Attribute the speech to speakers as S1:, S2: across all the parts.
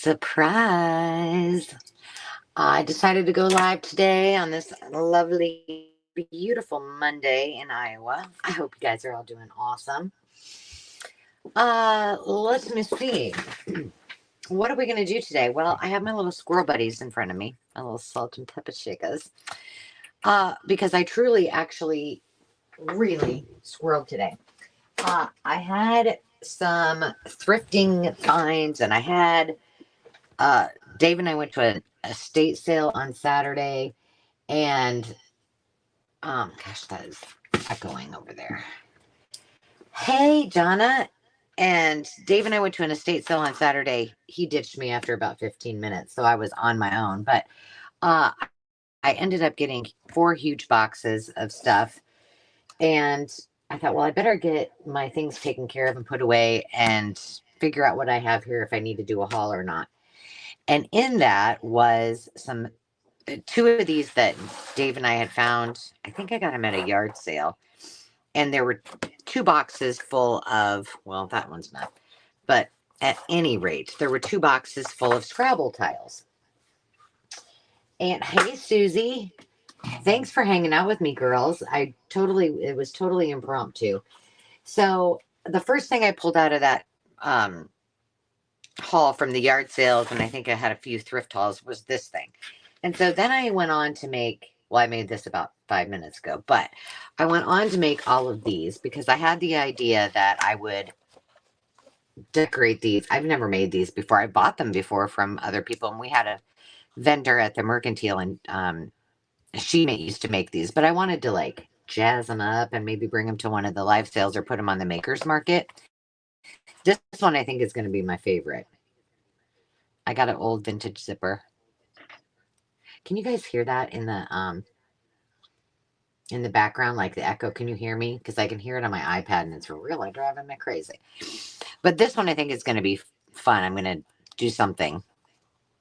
S1: Surprise! I decided to go live today on this lovely, beautiful Monday in Iowa. I hope you guys are all doing awesome. Let me see. What are we going to do today? Well, I have my little squirrel buddies in front of me, my little salt and pepper shakers. Because I truly, actually, really squirreled today. I had some thrifting finds, and I had Dave and I went to an estate sale on Saturday, and gosh, that is echoing over there. Hey, Jonna. And Dave and I went to an estate sale on Saturday. He ditched me after about 15 minutes, so I was on my own. But uh, I ended up getting 4 huge boxes of stuff, and I thought, well, I better get my things taken care of and put away and figure out what I have here if I need to do a haul or not. And in that was some 2 of these that Dave and I had found. I think I got them at a yard sale. And there were 2 boxes full of, well, that one's not. But at any rate, there were 2 boxes full of Scrabble tiles. And hey, Susie, thanks for hanging out with me, girls. It was totally impromptu. So the first thing I pulled out of that haul from the yard sales, and I think I had a few thrift hauls, was this thing. And so then I went on to make, well, I made this about 5 minutes ago, but I went on to make all of these because I had the idea that I would decorate these. I've never made these before. I bought them before from other people, and we had a vendor at the Mercantile, and she used to make these, but I wanted to like jazz them up and maybe bring them to one of the live sales or put them on the Maker's Market. This one I think is going to be my favorite. I got an old vintage zipper. Can you guys hear that in the background, like the echo? Can you hear me? Because I can hear it on my iPad, and it's really driving me crazy. But this one I think is going to be fun. I'm going to do something.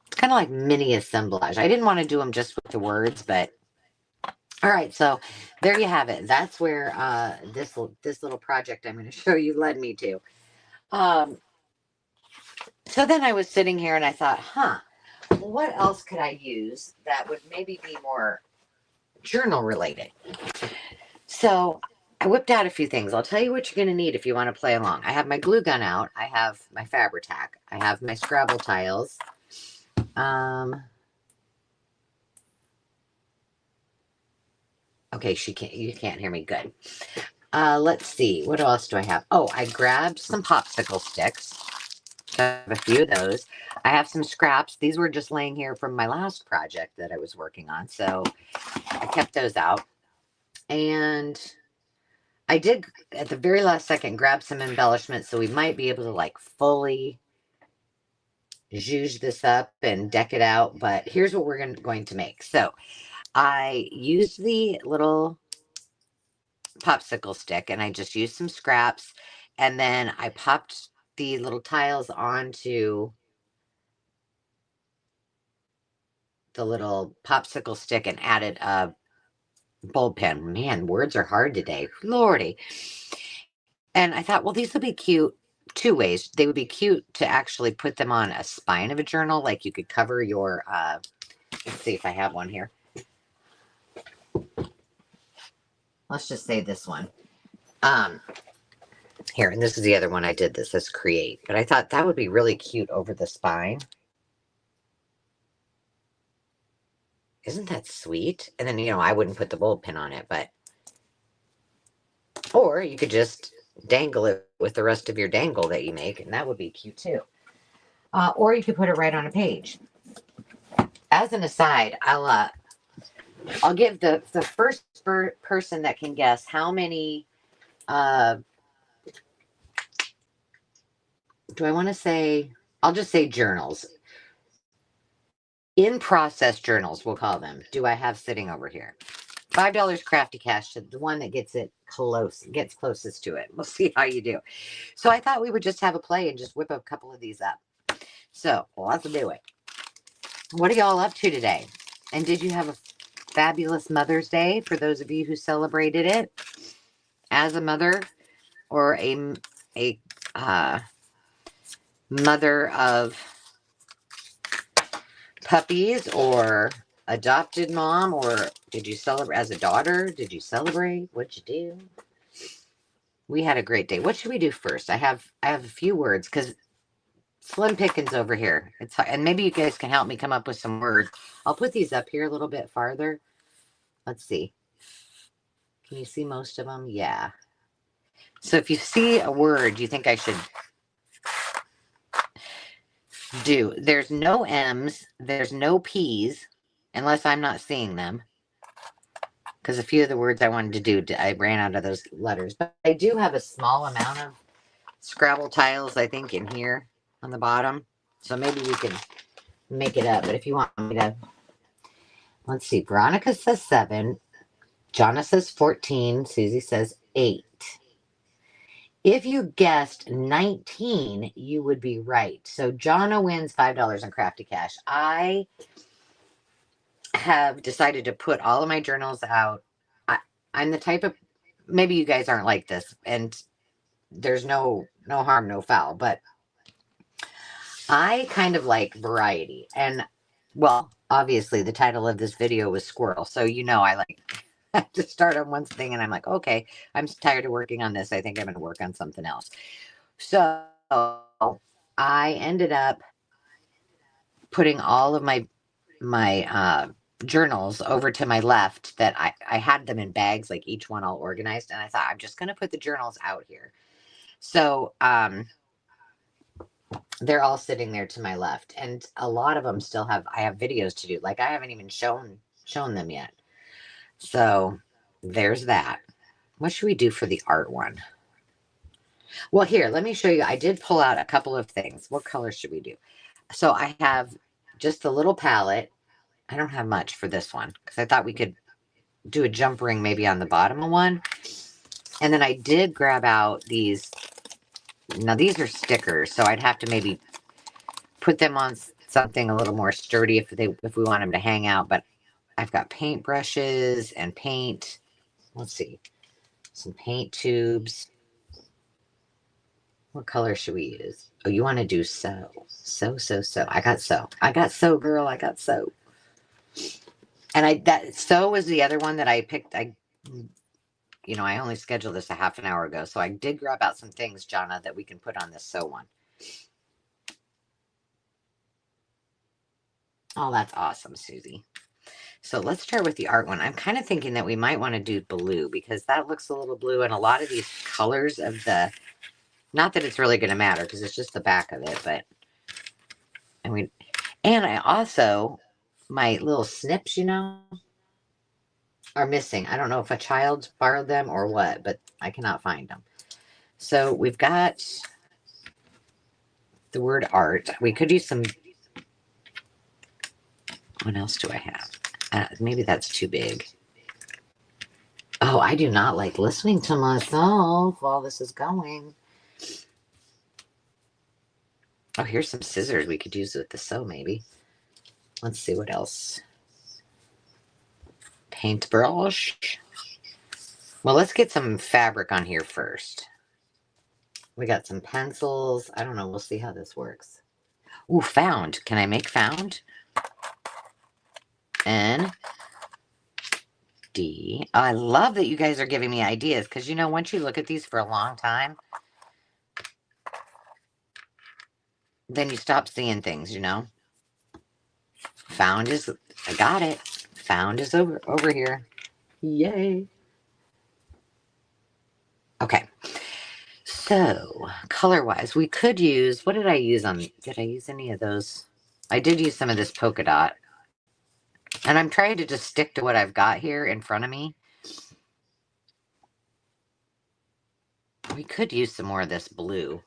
S1: It's kind of like mini assemblage. I didn't want to do them just with the words, but all right. So there you have it. That's where this little project I'm going to show you led me to. So then I was sitting here and I thought, what else could I use that would maybe be more journal related? So I whipped out a few things. I'll tell you what you're going to need if you want to play along. I have my glue gun out. I have my Fabri-Tac. I have my Scrabble tiles. Okay, you can't hear me. Good. Let's see. What else do I have? Oh, I grabbed some popsicle sticks. I have a few of those. I have some scraps. These were just laying here from my last project that I was working on. So I kept those out. And I did, at the very last second, grab some embellishments. So we might be able to like fully zhuzh this up and deck it out. But here's what we're going to make. So I used the little popsicle stick and I just used some scraps. And then I popped the little tiles onto the little popsicle stick and added a bulb pen. Man, words are hard today. Lordy. And I thought, well, these would be cute 2 ways. They would be cute to actually put them on a spine of a journal. Like you could cover your, let's see if I have one here. Let's just say this one. Here, and this is the other one I did. This says create. But I thought that would be really cute over the spine. Isn't that sweet? And then, I wouldn't put the bulb pin on it, but, or you could just dangle it with the rest of your dangle that you make, and that would be cute too. Or you could put it right on a page. As an aside, I'll give the first person that can guess how many, do I want to say, I'll just say journals. In process journals, we'll call them. Do I have sitting over here? $5 crafty cash to the one that gets closest to it. We'll see how you do. So I thought we would just have a play and just whip a couple of these up. So let's do it. What are y'all up to today? And did you have a fabulous Mother's Day for those of you who celebrated it as a mother or a mother of puppies or adopted mom, or did you celebrate as a daughter? Did you celebrate? What'd you do? We had a great day. What should we do first? I have a few words because slim pickings over here. It's and maybe you guys can help me come up with some words. I'll put these up here a little bit farther. Let's see. Can you see most of them? Yeah. So if you see a word you think I should do, there's no M's, there's no P's, unless I'm not seeing them. Because a few of the words I wanted to do, I ran out of those letters. But I do have a small amount of Scrabble tiles, I think, in here on the bottom. So maybe we could make it up. But if you want me to, let's see. Veronica says 7. Jonna says 14. Susie says 8. If you guessed 19, you would be right. So Jonna wins $5 in crafty cash. I have decided to put all of my journals out. I'm the type of, maybe you guys aren't like this, and there's no harm, no foul, but I kind of like variety. And well, obviously the title of this video was Squirrel. So you know I like to start on one thing and I'm like, okay, I'm tired of working on this. I think I'm going to work on something else. So I ended up putting all of my journals over to my left that I had them in bags, like each one all organized. And I thought, I'm just going to put the journals out here. So, they're all sitting there to my left. And a lot of them still I have videos to do. Like I haven't even shown them yet. So there's that. What should we do for the art one? Well, here, let me show you. I did pull out a couple of things. What color should we do? So I have just a little palette. I don't have much for this one because I thought we could do a jump ring maybe on the bottom of one. And then I did grab out these. Now these are stickers, so I'd have to maybe put them on something a little more sturdy if we want them to hang out. But I've got paint brushes and paint. Let's see, some paint tubes. What color should we use? Oh, you want to do so. I got so, girl. I got so. And that so was the other one that I picked. I only scheduled this a half an hour ago. So I did grab out some things, Jonna, that we can put on this so one. Oh, that's awesome, Susie. So let's start with the art one. I'm kind of thinking that we might want to do blue because that looks a little blue. And a lot of these colors of the, not that it's really going to matter because it's just the back of it, but and I also, my little snips, are missing. I don't know if a child borrowed them or what, but I cannot find them. So we've got the word art. We could use some, what else do I have? Maybe that's too big. Oh, I do not like listening to myself while this is going. Oh, here's some scissors we could use with the sew maybe. Let's see what else. Paintbrush. Well, let's get some fabric on here first. We got some pencils. I don't know. We'll see how this works. Ooh, found. Can I make found? N D. Oh, I love that you guys are giving me ideas because, once you look at these for a long time, then you stop seeing things, Found is, I got it. Found is over here. Yay. Okay. So, color-wise, we could use, what did I use did I use any of those? I did use some of this polka dot. And I'm trying to just stick to what I've got here in front of me. We could use some more of this blue.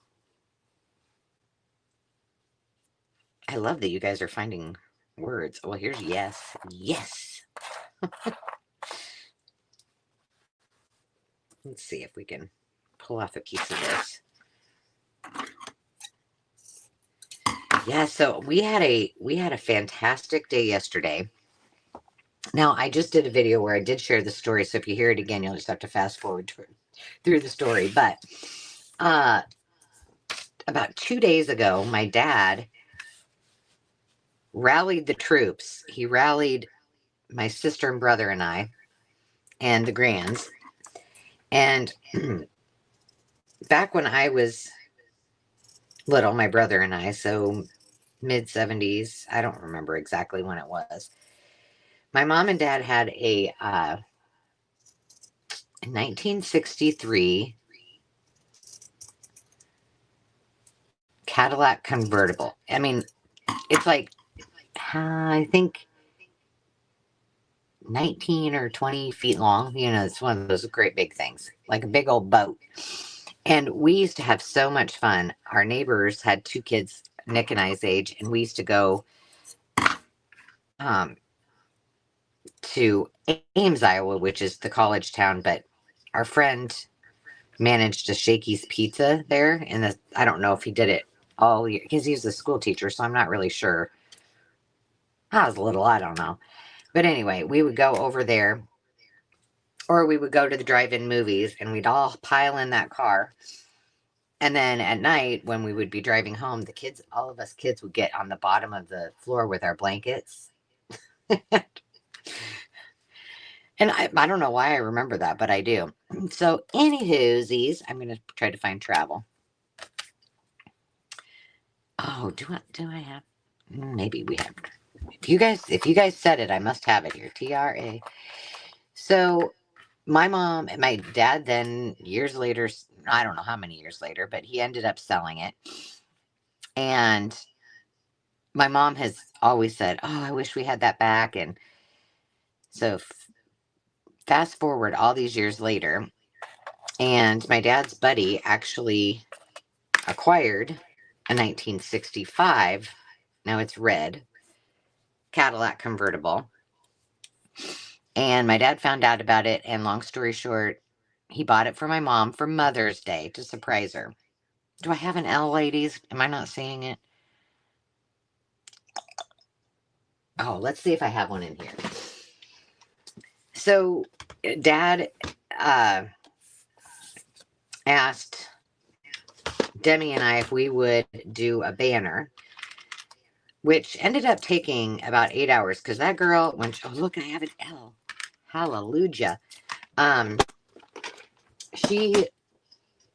S1: I love that you guys are finding words. Well, here's yes. Yes. Let's see if we can pull off a piece of this. Yeah, so we had a fantastic day yesterday. Now, I just did a video where I did share the story, so if you hear it again, you'll just have to fast forward through the story. But about 2 days ago, my dad rallied the troops. He rallied my sister and brother and I and the grands. And back when I was little, my brother and I, so mid 70s, I don't remember exactly when it was. My mom and dad had a 1963 Cadillac convertible. I mean, it's like, I think 19 or 20 feet long. You know, it's one of those great big things, like a big old boat. And we used to have so much fun. Our neighbors had two kids, Nick and I's age, and we used to go um, to Ames, Iowa, which is the college town. But our friend managed a Shakey's Pizza there. And I don't know if he did it all year because he was a school teacher, so I'm not really sure. I was little, I don't know. But anyway, we would go over there, or we would go to the drive-in movies, and we'd all pile in that car. And then at night, when we would be driving home, the kids, all of us kids, would get on the bottom of the floor with our blankets. And I don't know why I remember that, but I do. So, anywhoosies, I'm going to try to find travel. Oh, do I have? Maybe we have. If you guys said it, I must have it here. TRA. So, my mom and my dad then years later, I don't know how many years later, but he ended up selling it. And my mom has always said, "Oh, I wish we had that back." And so fast forward all these years later, and my dad's buddy actually acquired a 1965, now it's red, Cadillac convertible. And my dad found out about it, and long story short, he bought it for my mom for Mother's Day to surprise her. Do I have an L, ladies? Am I not seeing it? Oh, let's see if I have one in here. So, Dad asked Demi and I if we would do a banner, which ended up taking about 8 hours because that girl, oh, look, I have an L. Hallelujah. She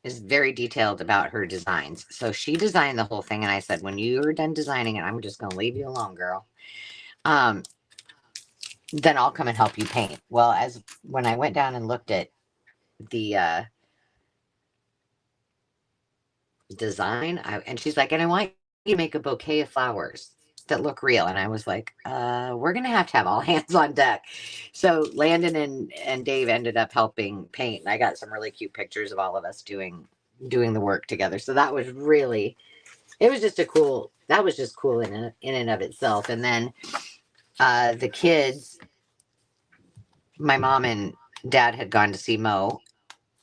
S1: is very detailed about her designs. So she designed the whole thing, and I said, when you're done designing it, I'm just going to leave you alone, girl. Then I'll come and help you paint. Well, when I went down and looked at the design, and she's like, and I want you to make a bouquet of flowers that look real. And I was like, we're going to have all hands on deck. So Landon and Dave ended up helping paint. And I got some really cute pictures of all of us doing the work together. So that was really, it was just that was just cool in and of itself. And then the kids, my mom and dad had gone to see Mo,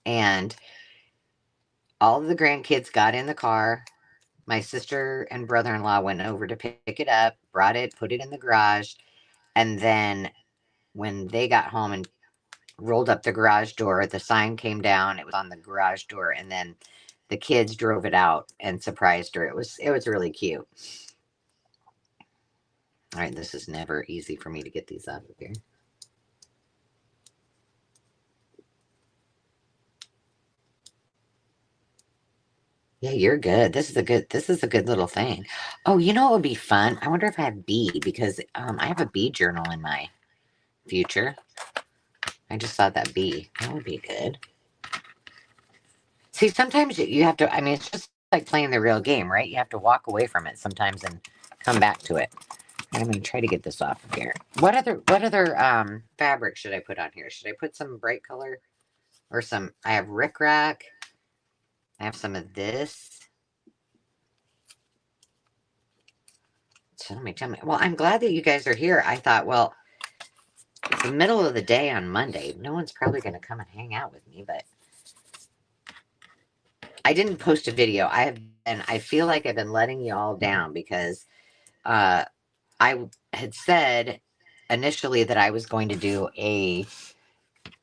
S1: and all of the grandkids got in the car. My sister and brother-in-law went over to pick it up, brought it, put it in the garage. And then when they got home and rolled up the garage door, the sign came down. It was on the garage door. And then the kids drove it out and surprised her. It was really cute. All right, this is never easy for me to get these out of here. Yeah, you're good. This is a good little thing. Oh, you know what would be fun? I wonder if I have bee, because I have a bee journal in my future. I just thought that bee. That would be good. See, sometimes you have to, I mean, it's just like playing the real game, right? You have to walk away from it sometimes and come back to it. I'm going to try to get this off of here. What other fabric should I put on here? Should I put some bright color or some, I have rickrack. I have some of this. Tell me. Well, I'm glad that you guys are here. I thought, well, it's the middle of the day on Monday. No one's probably going to come and hang out with me, but I didn't post a video. I feel like I've been letting you all down because I had said initially that I was going to do a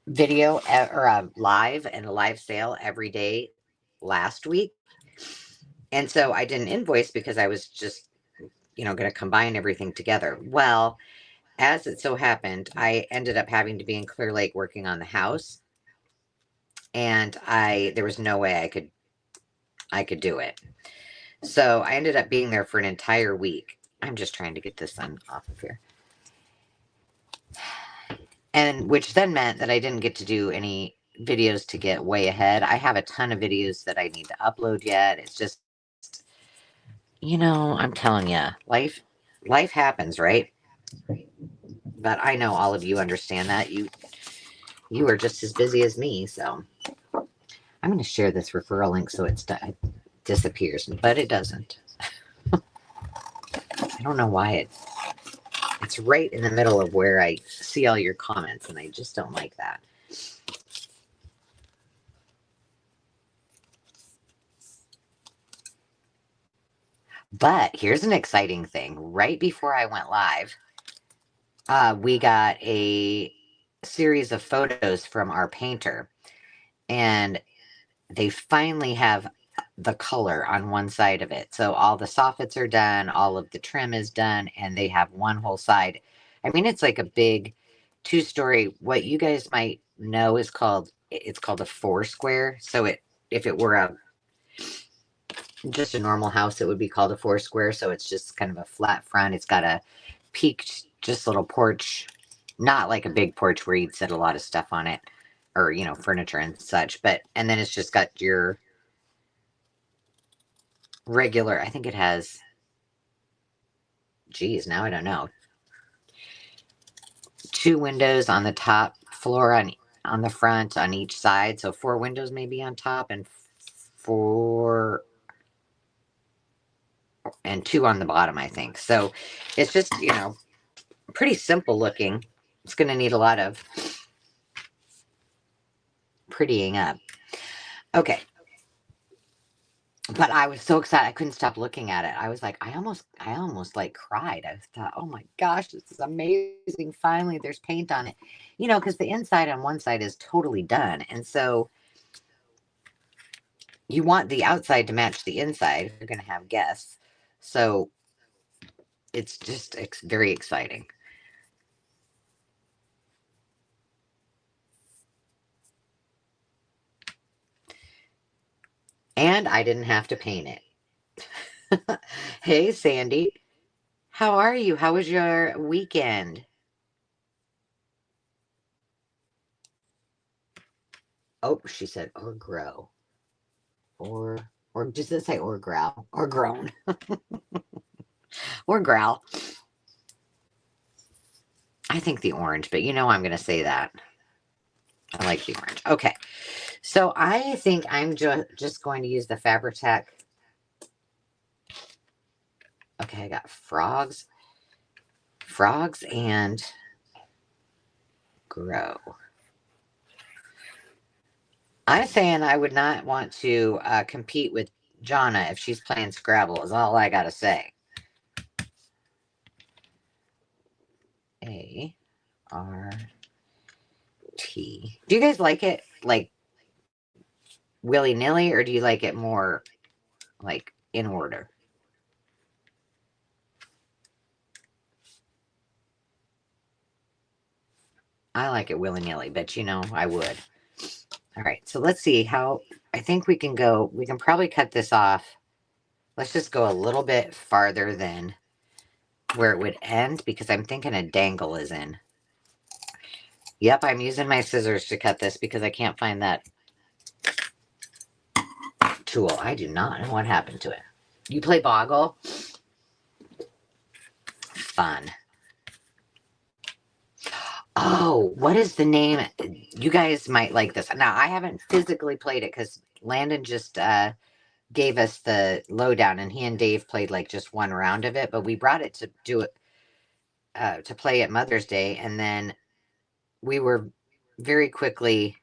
S1: video or a live sale every day last week. And so I didn't invoice because I was just, going to combine everything together. Well, as it so happened, I ended up having to be in Clear Lake working on the house, and there was no way I could do it. So I ended up being there for an entire week. I'm just trying to get this sun off of here. And which then meant that I didn't get to do any videos to get way ahead. I have a ton of videos that I need to upload yet. It's just, I'm telling you, life happens, right? But I know all of you understand that. You are just as busy as me, so I'm going to share this referral link so it disappears, but it doesn't. I don't know why it's right in the middle of where I see all your comments, and I just don't like that. But here's an exciting thing. Right before I went live, we got a series of photos from our painter, and they finally have the color on one side of it. So all the soffits are done, all of the trim is done, and they have one whole side. I mean, it's like a big 2-story, what you guys might know is called a 4-square. So if it were just a normal house, it would be called a 4-square. So it's just kind of a flat front. It's got a peaked, just little porch, not like a big porch where you'd set a lot of stuff on it, or furniture and such. And then it's just got your regular, I think it has, geez, now I don't know, 2 windows on the top floor on the front on each side. So 4 windows maybe on top, and 2 on the bottom, I think. So it's just, pretty simple looking. It's going to need a lot of prettying up. Okay. But I was so excited. I couldn't stop looking at it. I was like, I almost like cried. I thought, oh my gosh, this is amazing. Finally, there's paint on it. Because the inside on one side is totally done. And so you want the outside to match the inside if you're going to have guests. So it's just very exciting. And I didn't have to paint it. Hey, Sandy. How are you? How was your weekend? Oh, she said, or grow. Or does it say or growl? Or groan? Or growl. I think the orange, but I'm going to say that. I like the orange. Okay. So I think I'm just going to use the Fabri-Tac. Okay, I got frogs and grow. I'm saying I would not want to compete with Jonna if she's playing Scrabble, is all I got to say. ART. Do you guys like it like willy-nilly, or do you like it more like in order? I like it willy-nilly, but I would. All right, so let's see how, I think we can probably cut this off. Let's just go a little bit farther than where it would end, because I'm thinking a dangle is in. Yep, I'm using my scissors to cut this because I can't find that tool. I do not know what happened to it. You play Boggle? Fun. Oh, what is the name? You guys might like this. Now, I haven't physically played it because Landon just gave us the lowdown, and he and Dave played like just one round of it, but we brought it to do it, to play at Mother's Day, and then we were very quickly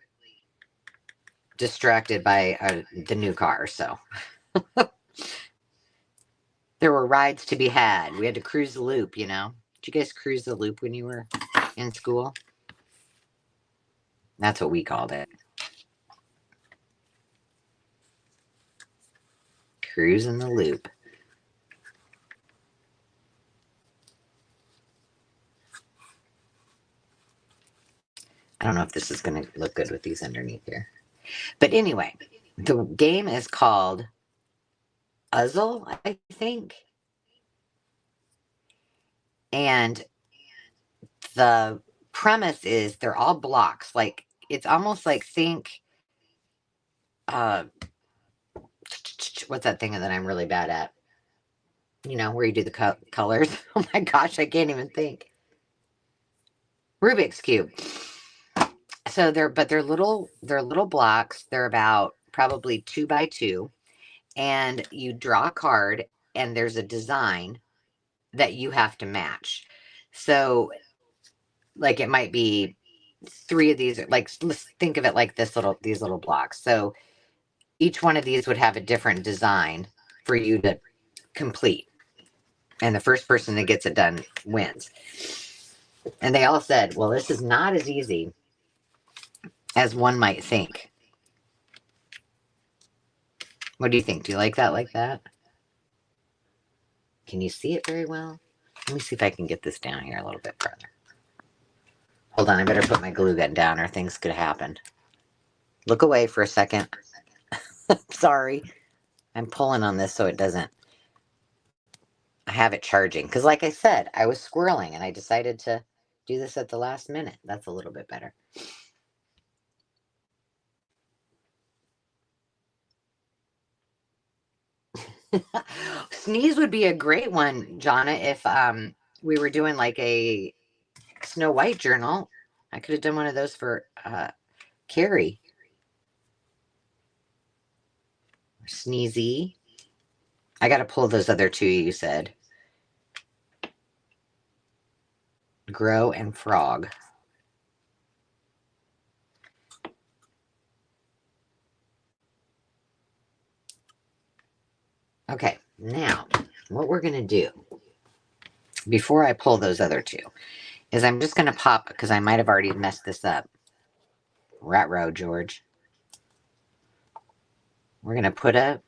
S1: distracted by the new car, so there were rides to be had. We had to cruise the loop, Did you guys cruise the loop when you were in school? That's what we called it. Cruising the loop. don't know if this is going to look good with these underneath here. But anyway, the game is called Puzzle, I think. And the premise is they're all blocks. Like, it's almost like, think, what's that thing that I'm really bad at? You know, where you do the colors. Oh my gosh, I can't even think. Rubik's Cube. So they're little blocks. They're about probably 2 by 2. And you draw a card, and there's a design that you have to match. So, like, it might be 3 of these, like, let's think of it like these little blocks. So each one of these would have a different design for you to complete. And the first person that gets it done wins. And they all said, well, this is not as easy as one might think. What do you think? Do you like that like that? Can you see it very well? Let me see if I can get this down here a little bit further. Hold on, I better put my glue gun down or things could happen. Look away for a second. Sorry. I'm pulling on this so it doesn't. I have it charging. Because like I said, I was squirreling and I decided to do this at the last minute. That's a little bit better. Sneeze would be a great one, Jonna, if we were doing like a Snow White journal. I could have done one of those for Carrie. Sneezy. I got to pull those other 2 you said. Grow and Frog. Okay, now what we're going to do before I pull those other 2 is I'm just going to pop, because I might have already messed this up. Rat row, George. We're going to put a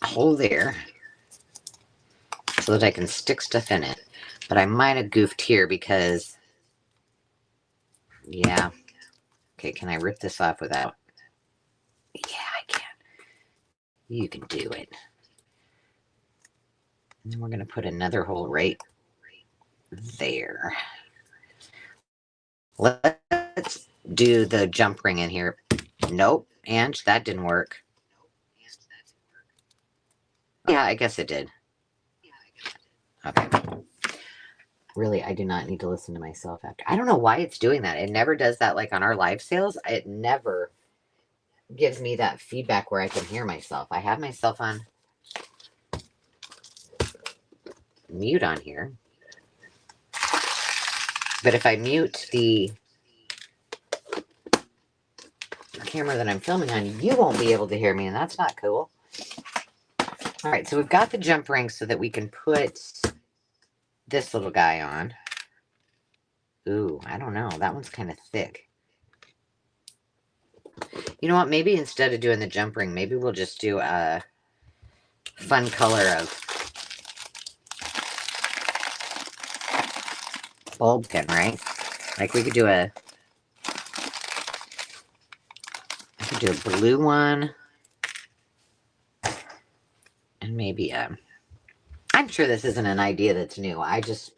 S1: hole there so that I can stick stuff in it. But I might have goofed here because, yeah. Okay, can I rip this off without? Yeah, I can. You can do it. And then we're going to put another hole right there. Let's do the jump ring in here. Nope, Ange, that didn't work. Yeah, I guess it did. Okay. Really, I do not need to listen to myself after. I don't know why it's doing that. It never does that, like on our live sales. It never gives me that feedback where I can hear myself. I have myself on mute on here. But if I mute the camera that I'm filming on, you won't be able to hear me, and that's not cool. All right, so we've got the jump ring so that we can put this little guy on. Ooh, I don't know. That one's kind of thick. You know what? Maybe instead of doing the jump ring, maybe we'll just do a fun color of bulb pin, right? Like we could do a blue one. And maybe I'm sure this isn't an idea that's new. I just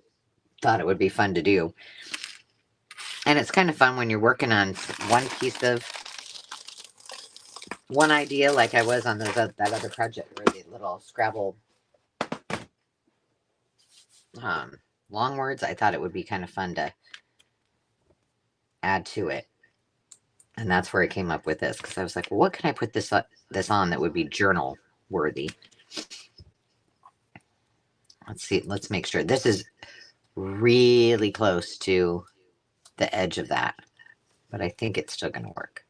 S1: thought it would be fun to do. And it's kind of fun when you're working on one piece of one idea, like I was on those that other project where the little Scrabble long words. I thought it would be kind of fun to add to it. And that's where I came up with this, because I was like, well, what can I put this on that would be journal worthy? Let's see. Let's make sure. This is really close to the edge of that, but I think it's still going to work.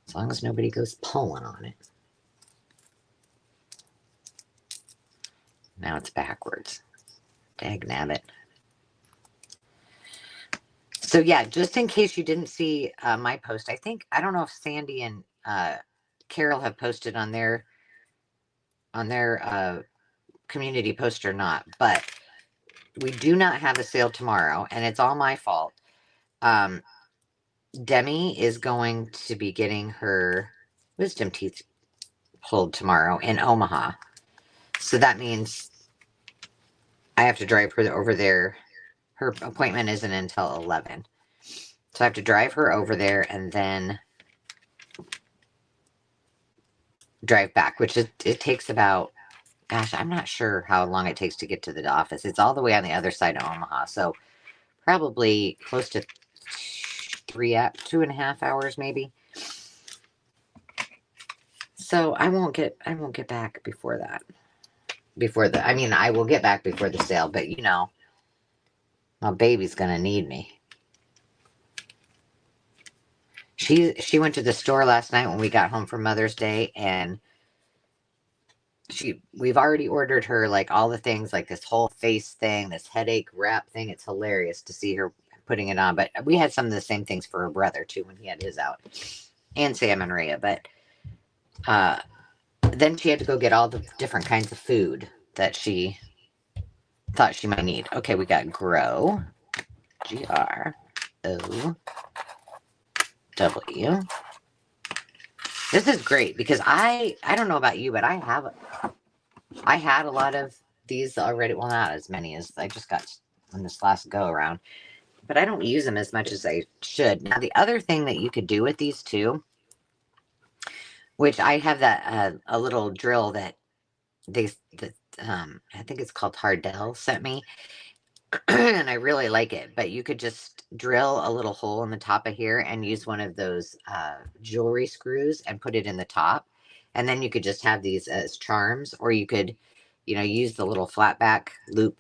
S1: As long as nobody goes pulling on it. Now it's backwards. Dag nabbit. So yeah, just in case you didn't see my post, I don't know if Sandy and Carol have posted on their community post or not, but we do not have a sale tomorrow, and it's all my fault. Demi is going to be getting her wisdom teeth pulled tomorrow in Omaha. So that means I have to drive her over there. Her appointment isn't until 11. So I have to drive her over there and then drive back, which it takes about, gosh, I'm not sure how long it takes to get to the office. It's all the way on the other side of Omaha. So probably close to 2.5 hours maybe. So I won't get back before that. I will get back before the sale, but you know, my baby's gonna need me. She went to the store last night when we got home from Mother's Day, and we've already ordered her like all the things, like this whole face thing, this headache wrap thing. It's hilarious to see her putting it on. But we had some of the same things for her brother too when he had his out, and Sam and Rhea. But then she had to go get all the different kinds of food that she thought she might need. Okay, we got grow, GROW. This is great because I don't know about you, but I had a lot of these already. Well, not as many as I just got on this last go around, but I don't use them as much as I should. Now, the other thing that you could do with these too, which I have that a little drill that I think it's called Hardell sent me, and I really like it. But you could just drill a little hole in the top of here and use one of those jewelry screws and put it in the top, and then you could just have these as charms, or you could, you know, use the little flat back loop,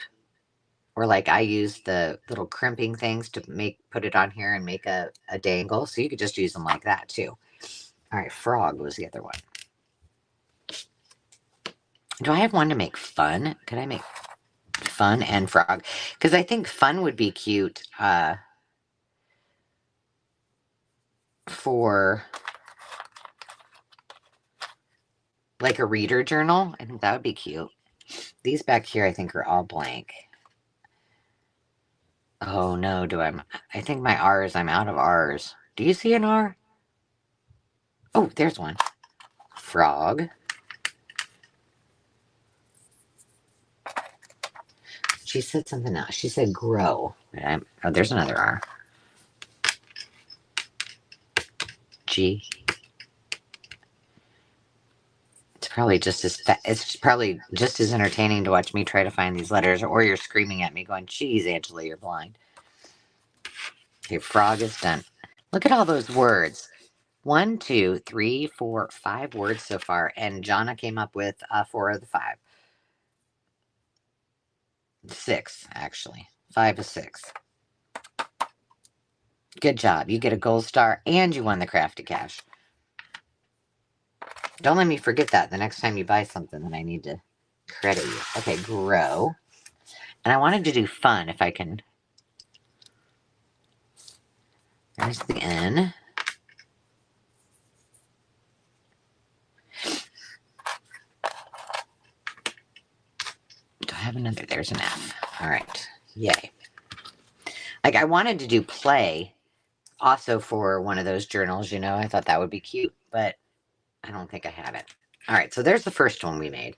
S1: or like I use the little crimping things to put it on here and make a dangle. So you could just use them like that too. All right, frog was the other one. Do I have one to make fun? Could I make fun and frog? Because I think fun would be cute for like a reader journal. I think that would be cute. These back here I think are all blank. Oh no, I think my R's, I'm out of R's. Do you see an R? Oh, there's one. Frog. She said something else. She said grow. Oh, there's another R. G. It's probably just as entertaining to watch me try to find these letters, or you're screaming at me going, geez, Angela, you're blind. Okay, frog is done. Look at all those words. 1, 2, 3, 4, 5 words so far, and Jonna came up with 4 of the 5. 6, actually. 5 of 6. Good job. You get a gold star, and you won the crafty cash. Don't let me forget that the next time you buy something that I need to credit you. Okay, grow. And I wanted to do fun if I can. There's the N. Do I have another? There's an F. All right. Yay. Like, I wanted to do play also for one of those journals, you know. I thought that would be cute, but I don't think I have it. All right, so there's the first one we made.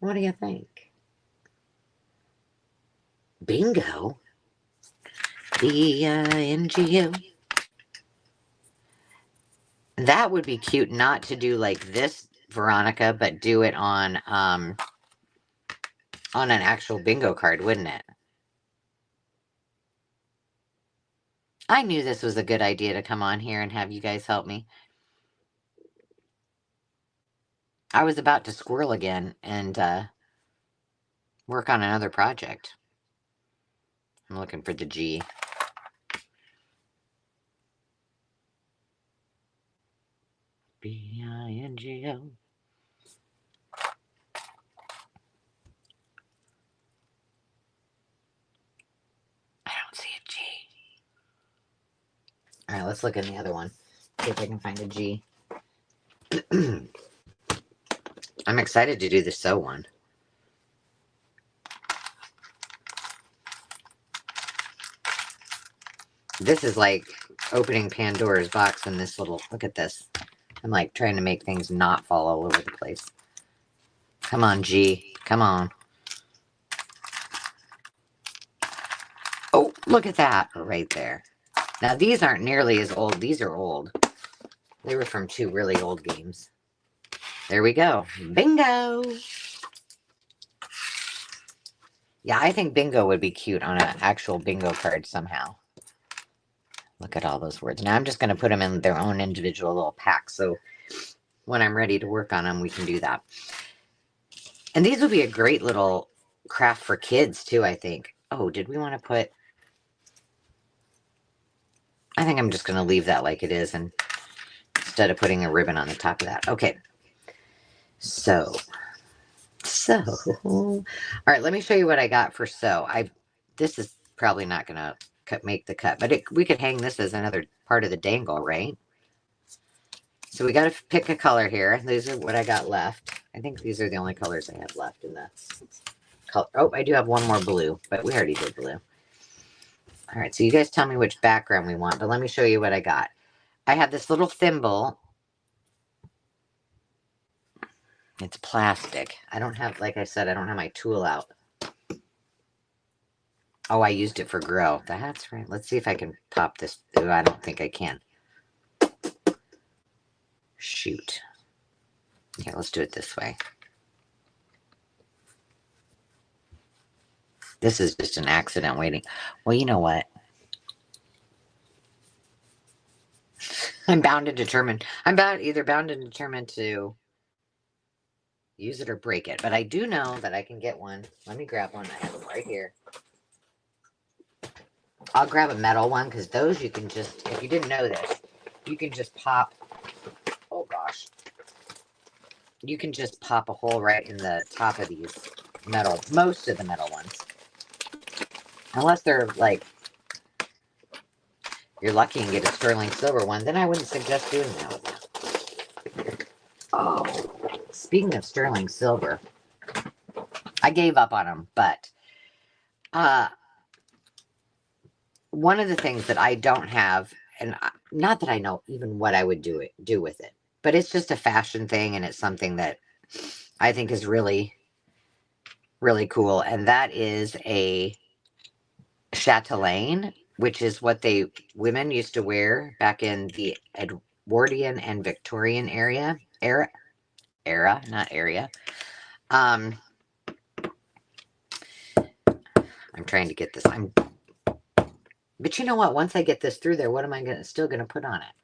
S1: What do you think? Bingo. B-I-N-G-O. That would be cute not to do like this, Veronica, but do it on an actual bingo card, wouldn't it? I knew this was a good idea to come on here and have you guys help me. I was about to squirrel again and work on another project. I'm looking for the G. B-I-N-G-O. I don't see a G. All right, let's look in the other one. See if I can find a G. I'm excited to do the sew one. this is like opening Pandora's box in this little, look at this. I'm like trying to make things not fall all over the place. Come on, G. Come on. Oh, look at that right there. Now, these aren't nearly as old. These are old. They were from 2 really old games. There we go. Bingo. Yeah, I think bingo would be cute on an actual bingo card somehow. Look at all those words. Now, I'm just going to put them in their own individual little packs. So when I'm ready to work on them, we can do that. And these would be a great little craft for kids, too, I think. Oh, did we want to put... I think I'm just going to leave that like it is, and instead of putting a ribbon on the top of that. Okay. So, all right, let me show you what I got for sew. This is probably not going to make the cut, but we could hang this as another part of the dangle, right? So we got to pick a color here. These are what I got left. I think these are the only colors I have left in the color. Oh, I do have one more blue, but we already did blue. All right, so you guys tell me which background we want, but let me show you what I got. I have this little thimble. It's plastic. I don't have, like I said, I don't have my tool out. Oh, I used it for grow. That's right. Let's see if I can pop this. Ooh, I don't think I can. Shoot. Okay, let's do it this way. This is just an accident waiting. Well, you know what? I'm bound and determined. I'm either bound and determined to use it or break it. But I do know that I can get one. Let me grab one. I have it right here. I'll grab a metal one because those you can just, if you didn't know this, you can just pop. Oh gosh. You can just pop a hole right in the top of these metal, most of the metal ones. Unless they're like, you're lucky and get a sterling silver one, then I wouldn't suggest doing that with that. Oh, speaking of sterling silver, I gave up on them, but one of the things that I don't have, and not that I know even what I would do with it, but it's just a fashion thing, and it's something that I think is really, really cool, and that is a chatelaine, which is what women used to wear back in the Edwardian and Victorian era, not area. I'm trying to get this. But you know what? Once I get this through there, what am I still gonna put on it?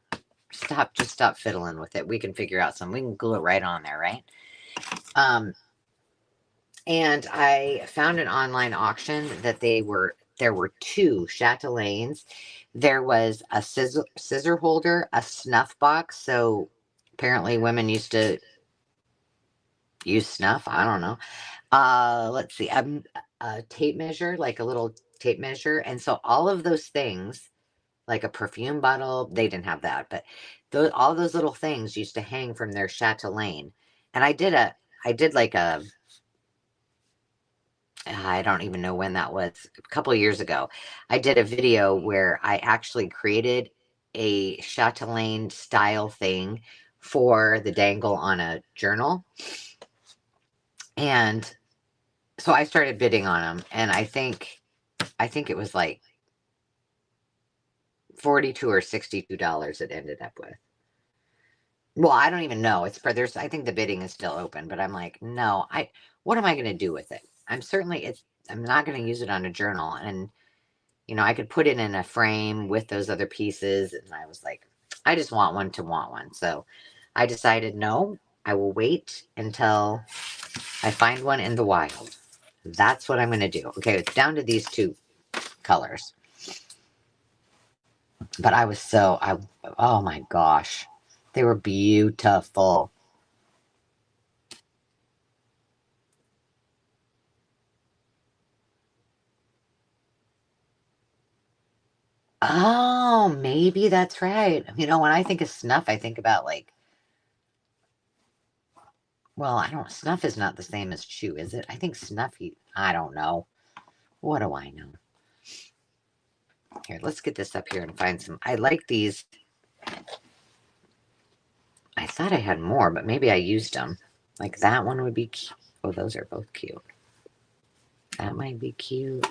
S1: Just stop fiddling with it. We can figure out something. We can glue it right on there, right? And I found an online auction that there were 2 chatelaines. There was a scissor holder, a snuff box. So apparently women used to use snuff. I don't know. Let's see, a tape measure, like a little tape measure. And so all of those things, like a perfume bottle, they didn't have that, but all those little things used to hang from their chatelaine. And I did like I don't even know when that was, a couple of years ago. I did a video where I actually created a chatelaine style thing for the dangle on a journal. And so I started bidding on them, and I think it was like $42 or $62 it ended up with. Well, I don't even know. I think the bidding is still open, but I'm like, no, what am I going to do with it? I'm not going to use it on a journal. And, I could put it in a frame with those other pieces. And I was like, I just want one to want one. So I decided, no, I will wait until I find one in the wild. That's what I'm going to do. Okay, it's down to these 2 colors. But oh my gosh, they were beautiful. Oh, maybe that's right. When I think of snuff, I think about well, snuff is not the same as chew, is it? I think snuff, I don't know. What do I know? Here, let's get this up here and find some. I like these. I thought I had more, but maybe I used them. Like that one would be cute. Oh, those are both cute. That might be cute.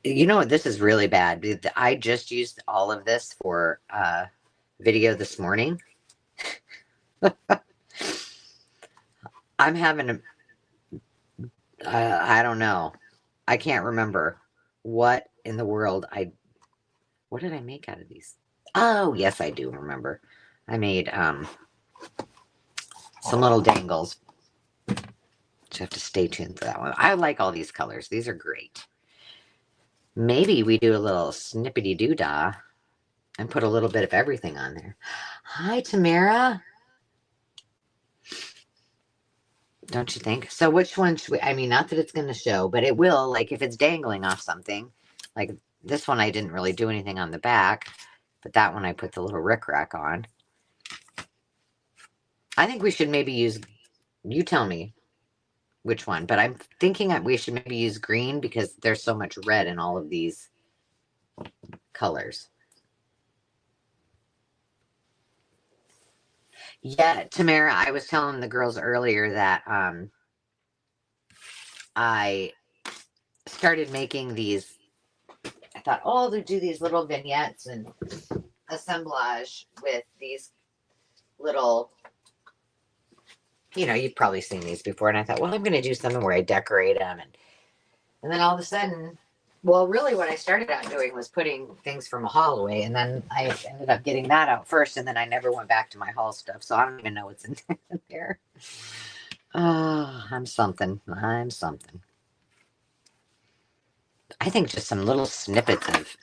S1: You know what? This is really bad. I just used all of this for video this morning. I'm having a, I don't know. I can't remember what in the world what did I make out of these? Oh, yes, I do remember. I made some little dangles. So you have to stay tuned for that one. I like all these colors. These are great. Maybe we do a little snippety doo-dah and put a little bit of everything on there. Hi, Tamara. Don't you think? So which one should we, I mean, not that it's going to show, but it will, like if it's dangling off something. Like this one, I didn't really do anything on the back, but that one I put the little rickrack on. I think we should maybe use, you tell me which one, but I'm thinking that we should maybe use green because there's so much red in all of these colors. Yeah, Tamara, I was telling the girls earlier that I started making these. I thought, oh, they'll do these little vignettes and assemblage with these little, you know, you've probably seen these before. And I thought, well, I'm going to do something where I decorate them. And then all of a sudden, well, really what I started out doing was putting things from a haul away. And then I ended up getting that out first. And then I never went back to my haul stuff. So I don't even know what's in there. Oh, I'm something. I'm something. I think just some little snippets of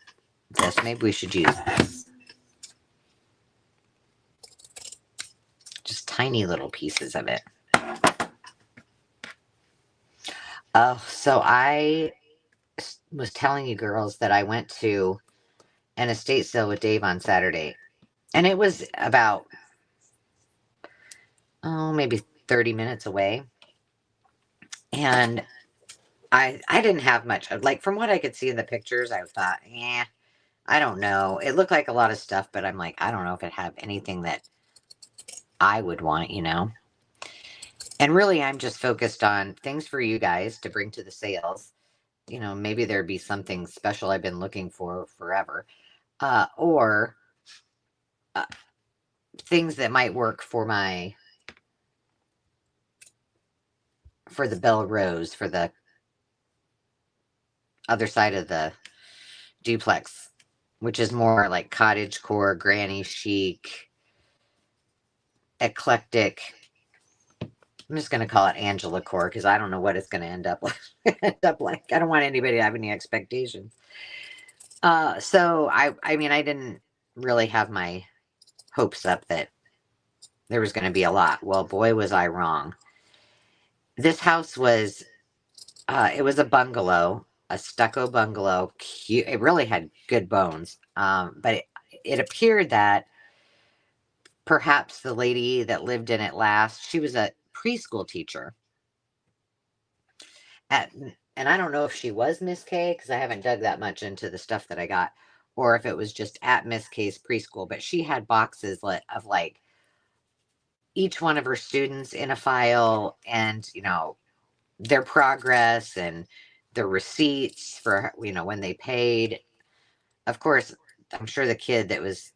S1: this. Maybe we should use this. Just tiny little pieces of it. Oh, so I was telling you girls that I went to an estate sale with Dave on Saturday. And it was about, oh, maybe 30 minutes away. And I didn't have much. Like, from what I could see in the pictures, I thought, yeah, I don't know. It looked like a lot of stuff, but I'm like, I don't know if it had anything that I would want, you know? And really, I'm just focused on things for you guys to bring to the sales. You know, maybe there'd be something special I've been looking for forever. Or things that might work for the Belle Rose, for the other side of the duplex, which is more like cottage core, granny chic, eclectic. I'm just going to call it Angela core because I don't know what it's going to end up like. I don't want anybody to have any expectations. So I mean, I didn't really have my hopes up that there was going to be a lot. Well, boy, was I wrong. This house was, it was a bungalow, a stucco bungalow. Cute. It really had good bones. But it appeared that perhaps the lady that lived in it last, she was a preschool teacher. And I don't know if she was Miss K, because I haven't dug that much into the stuff that I got, or if it was just at Miss K's preschool. But she had boxes of like each one of her students in a file, and you know, their progress and the receipts for, you know, when they paid. Of course, I'm sure the kid that was,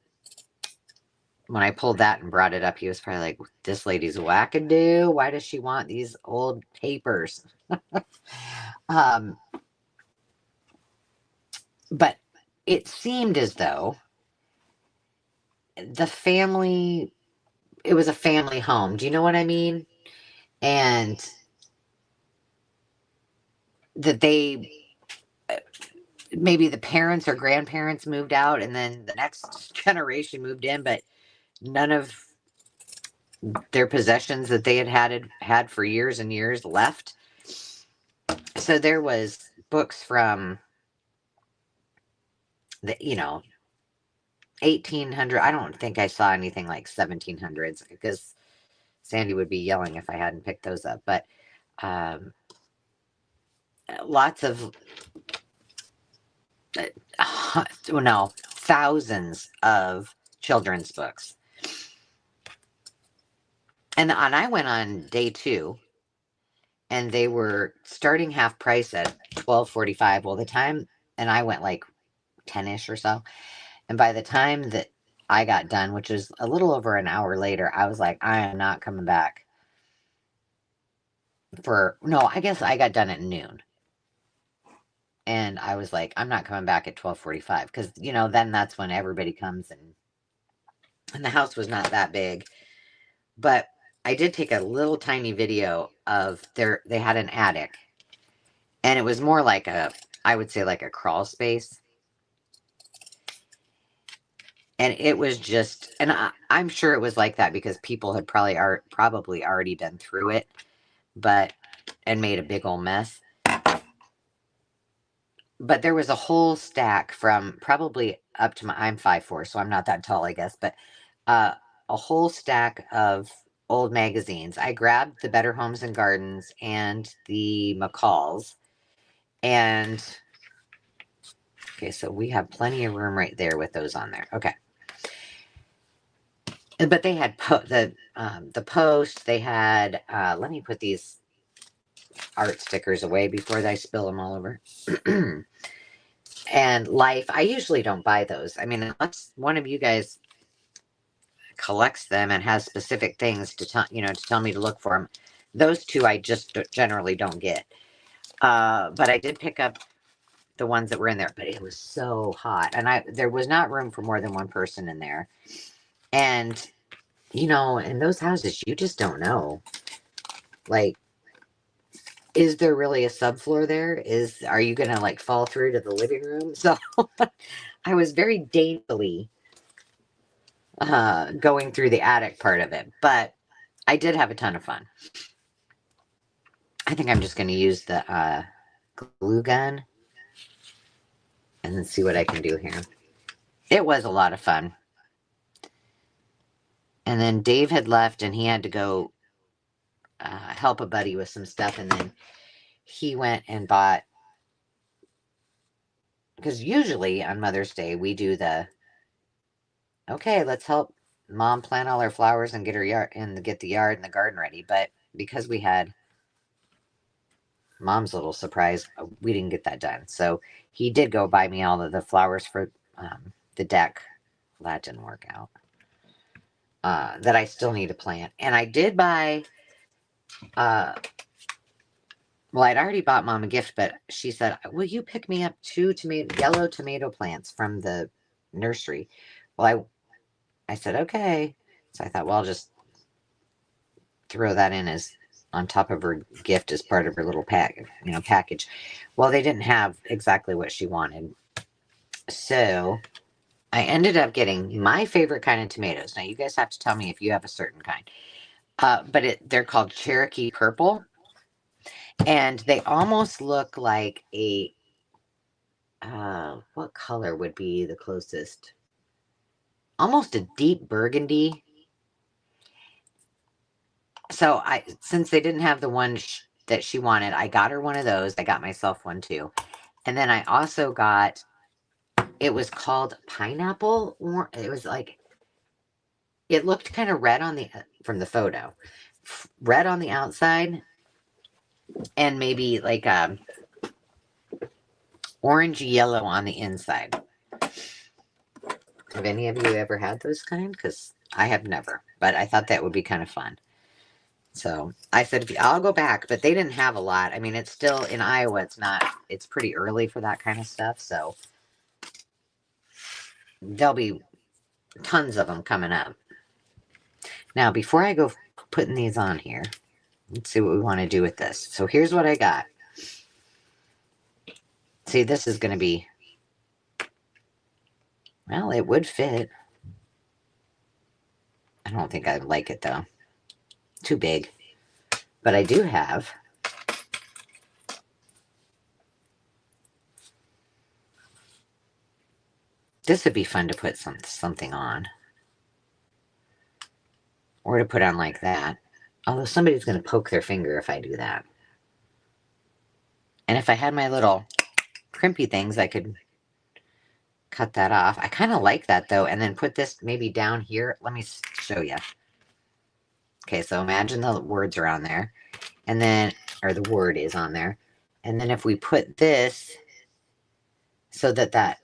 S1: when I pulled that and brought it up, he was probably like, this lady's wackadoo. Why does she want these old papers? But it seemed as though the family, it was a family home. Do you know what I mean? And that they, maybe the parents or grandparents moved out and then the next generation moved in, but none of their possessions that they had for years and years left. So there was books from the, you know, 1800. I don't think I saw anything like 1700s because Sandy would be yelling if I hadn't picked those up. But lots of no, thousands of children's books. And I went on day 2, and they were starting half price at $12.45. Well, and I went like 10ish or so. And by the time that I got done, which was a little over an hour later, I was like, I am not coming back no, I guess I got done at noon. And I was like, I'm not coming back at 12:45 because, then that's when everybody comes, and the house was not that big. But I did take a little tiny video of they had an attic, and it was more like I would say like a crawl space. And it was just, and I'm sure it was like that because people had probably already been through it, and made a big old mess. But there was a whole stack from probably up to I'm 5'4", so I'm not that tall, I guess, but a whole stack of old magazines. I grabbed the Better Homes and Gardens and the McCalls. And okay, so we have plenty of room right there with those on there. Okay. But they had the Post. They had, let me put these art stickers away before I spill them all over. And Life. I usually don't buy those. I mean, unless one of you guys collects them and has specific things to tell me to look for them. Those two I just generally don't get. But I did pick up the ones that were in there, but it was so hot, and there was not room for more than one person in there. And in those houses, you just don't know. Like, is there really a subfloor there? Are you gonna like fall through to the living room? So I was very daintily going through the attic part of it, but I did have a ton of fun. I think I'm just going to use the glue gun and then see what I can do here. It was a lot of fun. And then Dave had left, and he had to go help a buddy with some stuff, and then he went and bought, because usually on Mother's Day we do okay, let's help Mom plant all her flowers and get the yard and the garden ready. But because we had Mom's little surprise, we didn't get that done. So he did go buy me all of the flowers for the deck. Well, that didn't work out. That I still need to plant. And I did buy, well, I'd already bought Mom a gift, but she said, will you pick me up 2 yellow tomato plants from the nursery? Well, I said, okay. So I thought, well, I'll just throw that in as on top of her gift as part of her little package. Well, they didn't have exactly what she wanted. So I ended up getting my favorite kind of tomatoes. Now, you guys have to tell me if you have a certain kind. But they're called Cherokee Purple. And they almost look like what color would be the closest? Almost a deep burgundy. So since they didn't have the one that she wanted, I got her one of those. I got myself one too. And then I also got, it was called pineapple. It was like, it looked kind of red from the photo. Red on the outside and maybe like orange yellow on the inside. Have any of you ever had those kind? Because I have never, but I thought that would be kind of fun. So I said, I'll go back, but they didn't have a lot. I mean, it's still in Iowa. It's pretty early for that kind of stuff. So there'll be tons of them coming up. Now, before I go putting these on here, let's see what we want to do with this. So here's what I got. See, this is going to be, well, it would fit. I don't think I like it though. Too big. But I do have this would be fun to put something on. Or to put on like that. Although somebody's going to poke their finger if I do that. And if I had my little crimpy things, I could cut that off. I kind of like that though. And then put this maybe down here. Let me show you. Okay, so imagine the words are on there. And then, or the word is on there. And then if we put this so that that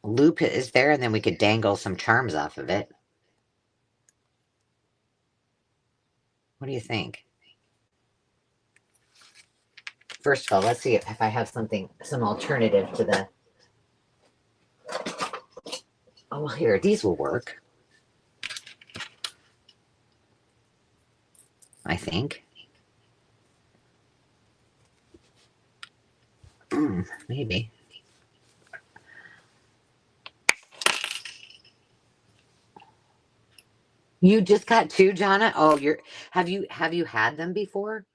S1: loop is there, and then we could dangle some charms off of it. What do you think? First of all, let's see if I have something, some alternative to the... Oh, well, here, these will work. I think. Maybe. You just got two, Jonna? Oh, have you had them before?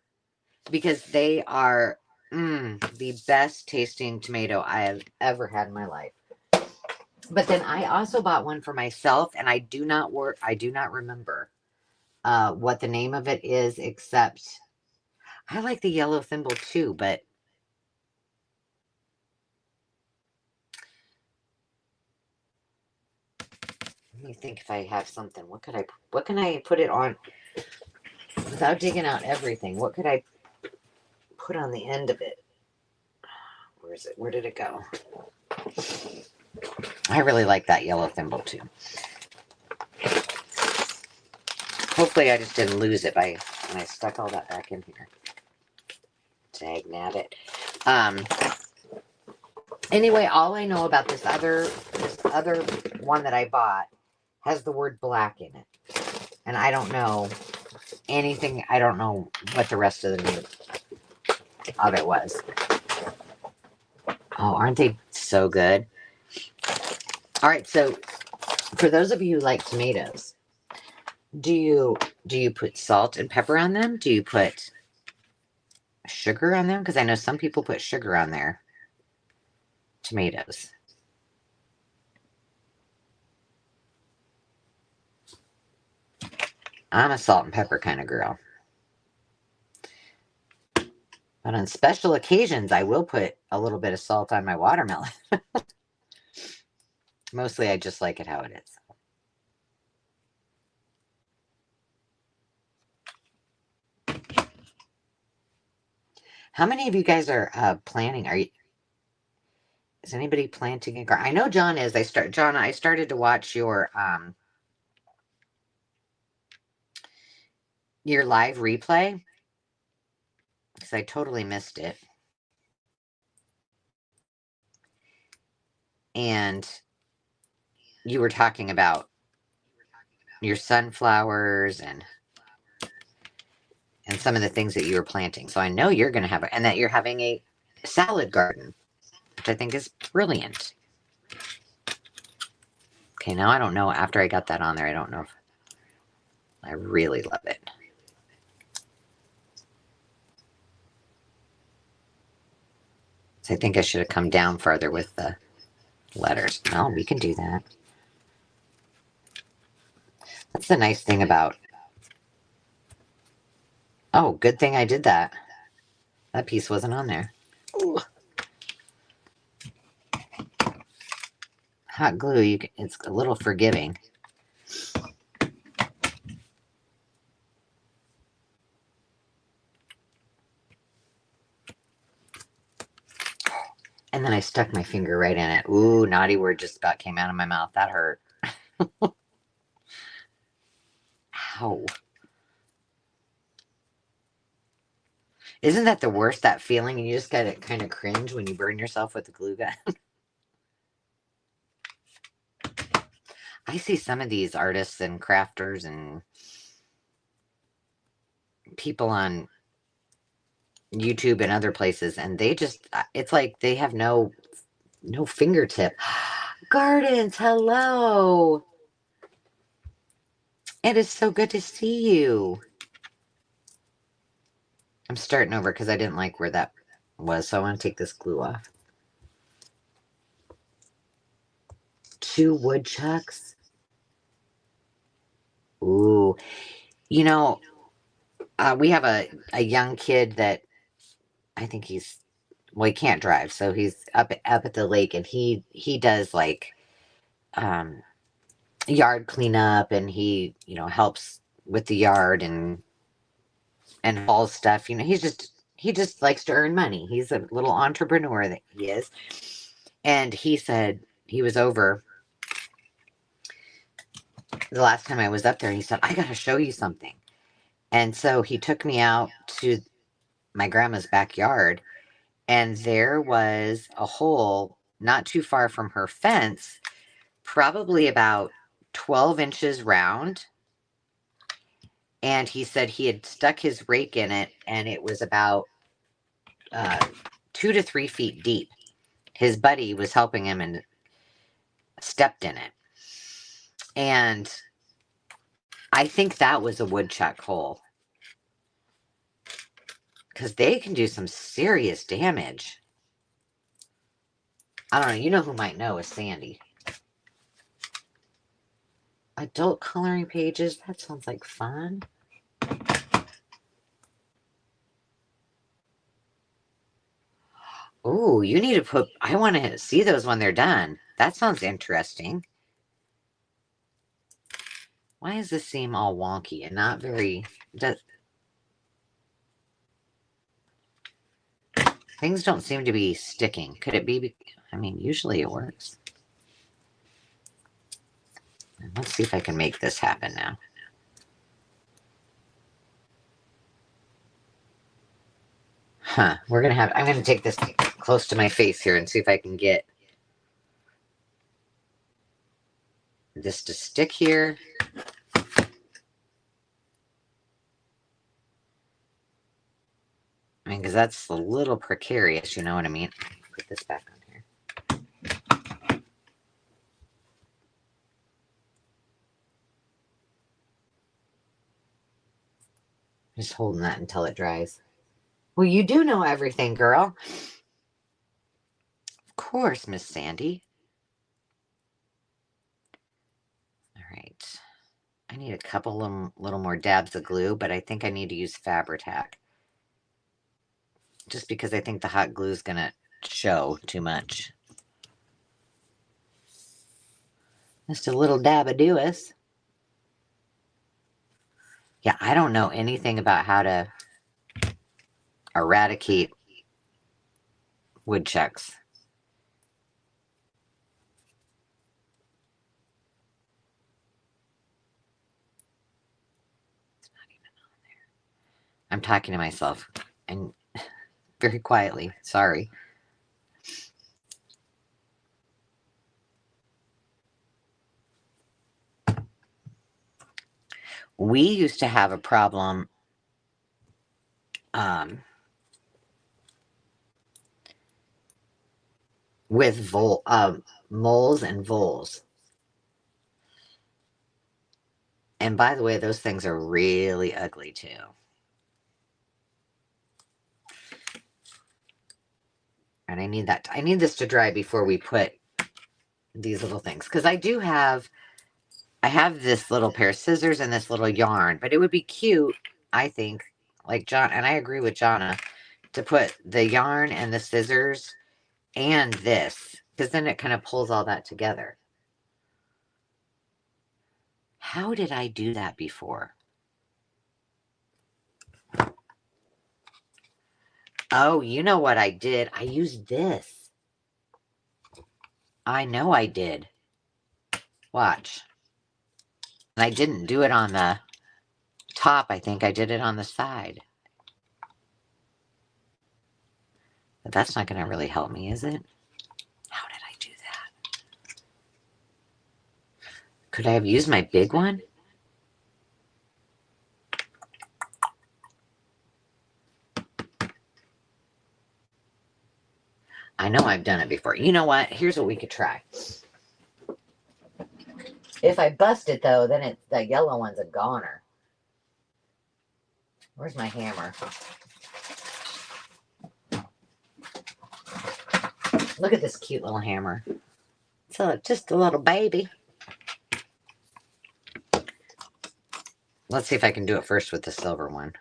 S1: Because they are the best tasting tomato I have ever had in my life. But then I also bought one for myself, and I do not remember what the name of it is, except I like the yellow thimble too, but let me think if I have something. What can I put it on without digging out everything? What could I put on the end of it? Where is it? Where did it go? I really like that yellow thimble too. Hopefully I just didn't lose it when I stuck all that back in here. Dang nabbit. Anyway, all I know about this other one that I bought has the word black in it. And I don't know anything. I don't know what the rest of the name of it was. Oh, aren't they so good? All right, so for those of you who like tomatoes, do you put salt and pepper on them? Do you put sugar on them? Because I know some people put sugar on their tomatoes. I'm a salt and pepper kind of girl. But on special occasions, I will put a little bit of salt on my watermelon. Mostly, I just like it how it is. How many of you guys are planting? Is anybody planting a garden? I know John is. I started to watch your live replay because I totally missed it. And you were talking about your sunflowers and some of the things that you were planting. So I know you're going to have, and that you're having a salad garden, which I think is brilliant. Okay, now I don't know. After I got that on there, I don't know if I really love it. So I think I should have come down farther with the letters. No, we can do that. That's the nice thing about... Oh, good thing I did that. That piece wasn't on there. Ooh. Hot glue, it's a little forgiving. And then I stuck my finger right in it. Ooh, naughty word just about came out of my mouth. That hurt. Ow. Isn't that the worst, that feeling? And you just gotta kind of cringe when you burn yourself with a glue gun. I see some of these artists and crafters and people on YouTube and other places, and they just, it's like they have no fingertip. Gardens, hello. It is so good to see you. I'm starting over because I didn't like where that was, so I want to take this glue off. 2 woodchucks. Ooh. You know, we have a young kid that I think he's well, he can't drive, so he's up at the lake, and he does like yard cleanup, and he helps with the yard and hauls stuff. He just likes to earn money. He's a little entrepreneur that he is. And he said he was over the last time I was up there. He said, I got to show you something. And so he took me out to my grandma's backyard, and there was a hole not too far from her fence, probably about 12 inches round. And he said he had stuck his rake in it, and it was about 2 to 3 feet deep. His buddy was helping him and stepped in it. And I think that was a woodchuck hole, because they can do some serious damage. I don't know. You know who might know is Sandy. Adult coloring pages. That sounds like fun. Oh, you need to put... I want to see those when they're done. That sounds interesting. Why does this seem all wonky and not very... Things don't seem to be sticking. Could it be... I mean, usually it works. Let's see if I can make this happen now. Huh. We're going to have... I'm going to take this close to my face here and see if I can get this to stick here. I mean, because that's a little precarious, you know what I mean? Put this back on here. Just holding that until it dries. Well, you do know everything, girl. Of course, Miss Sandy. All right. I need a couple little more dabs of glue, but I think I need to use Fabri-Tac. Just because I think the hot glue is going to show too much. Just a little dab of Dewis. Yeah, I don't know anything about how to eradicate woodchucks. It's not even on there. I'm talking to myself and very quietly. Sorry. We used to have a problem with moles and voles. And by the way, those things are really ugly too. And I need this to dry before we put these little things. Because I have this little pair of scissors and this little yarn. But it would be cute, I think, like John, and I agree with Jonna, to put the yarn and the scissors and this. Because then it kind of pulls all that together. How did I do that before? Oh, you know what I did? I used this. I know I did. Watch. And I didn't do it on the top. I think I did it on the side. But that's not going to really help me, is it? How did I do that? Could I have used my big one? I know I've done it before. You know what? Here's what we could try. If I bust it, though, then the yellow one's a goner. Where's my hammer? Look at this cute little hammer. It's just a little baby. Let's see if I can do it first with the silver one.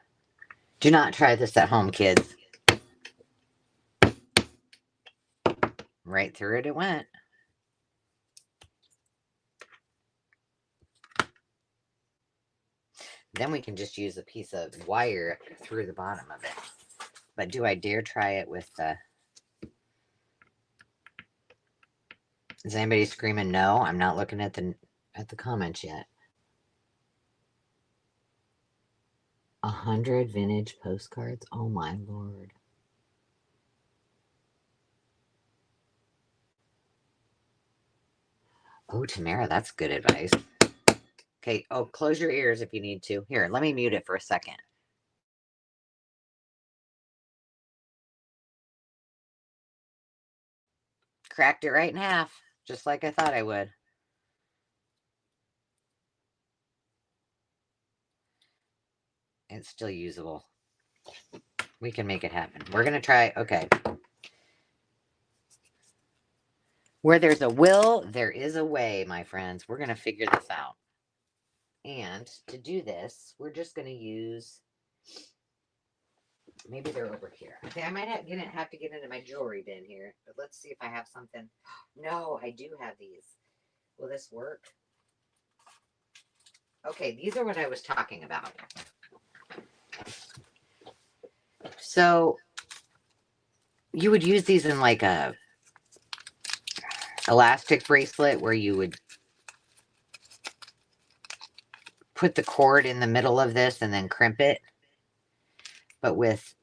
S1: Do not try this at home, kids. Right through it went. Then we can just use a piece of wire through the bottom of it. But do I dare try it with the... Is anybody screaming no? I'm not looking at the comments yet. 100 vintage postcards? Oh my Lord. Oh, Tamara, that's good advice. Okay, oh, close your ears if you need to. Here, let me mute it for a second. Cracked it right in half, just like I thought I would. It's still usable. We can make it happen. We're going to try, okay. Where there's a will, there is a way, my friends. We're going to figure this out. And to do this, we're just going to use, maybe they're over here. I think I might have to get into my jewelry bin here, but let's see if I have something. No, I do have these. Will this work? Okay, these are what I was talking about. So you would use these in like a elastic bracelet where you would put the cord in the middle of this and then crimp it. But with,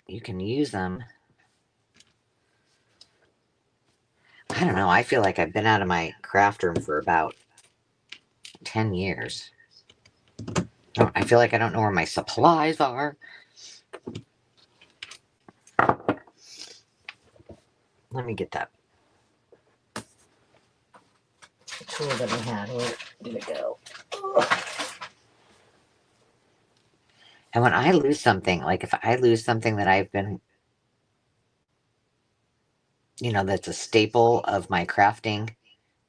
S1: you can use them. I don't know. I feel like I've been out of my craft room for about 10 years. I feel like I don't know where my supplies are. Let me get that tool that I had. Where did it go? And when I lose something, like if I lose something that I've been, you know, that's a staple of my crafting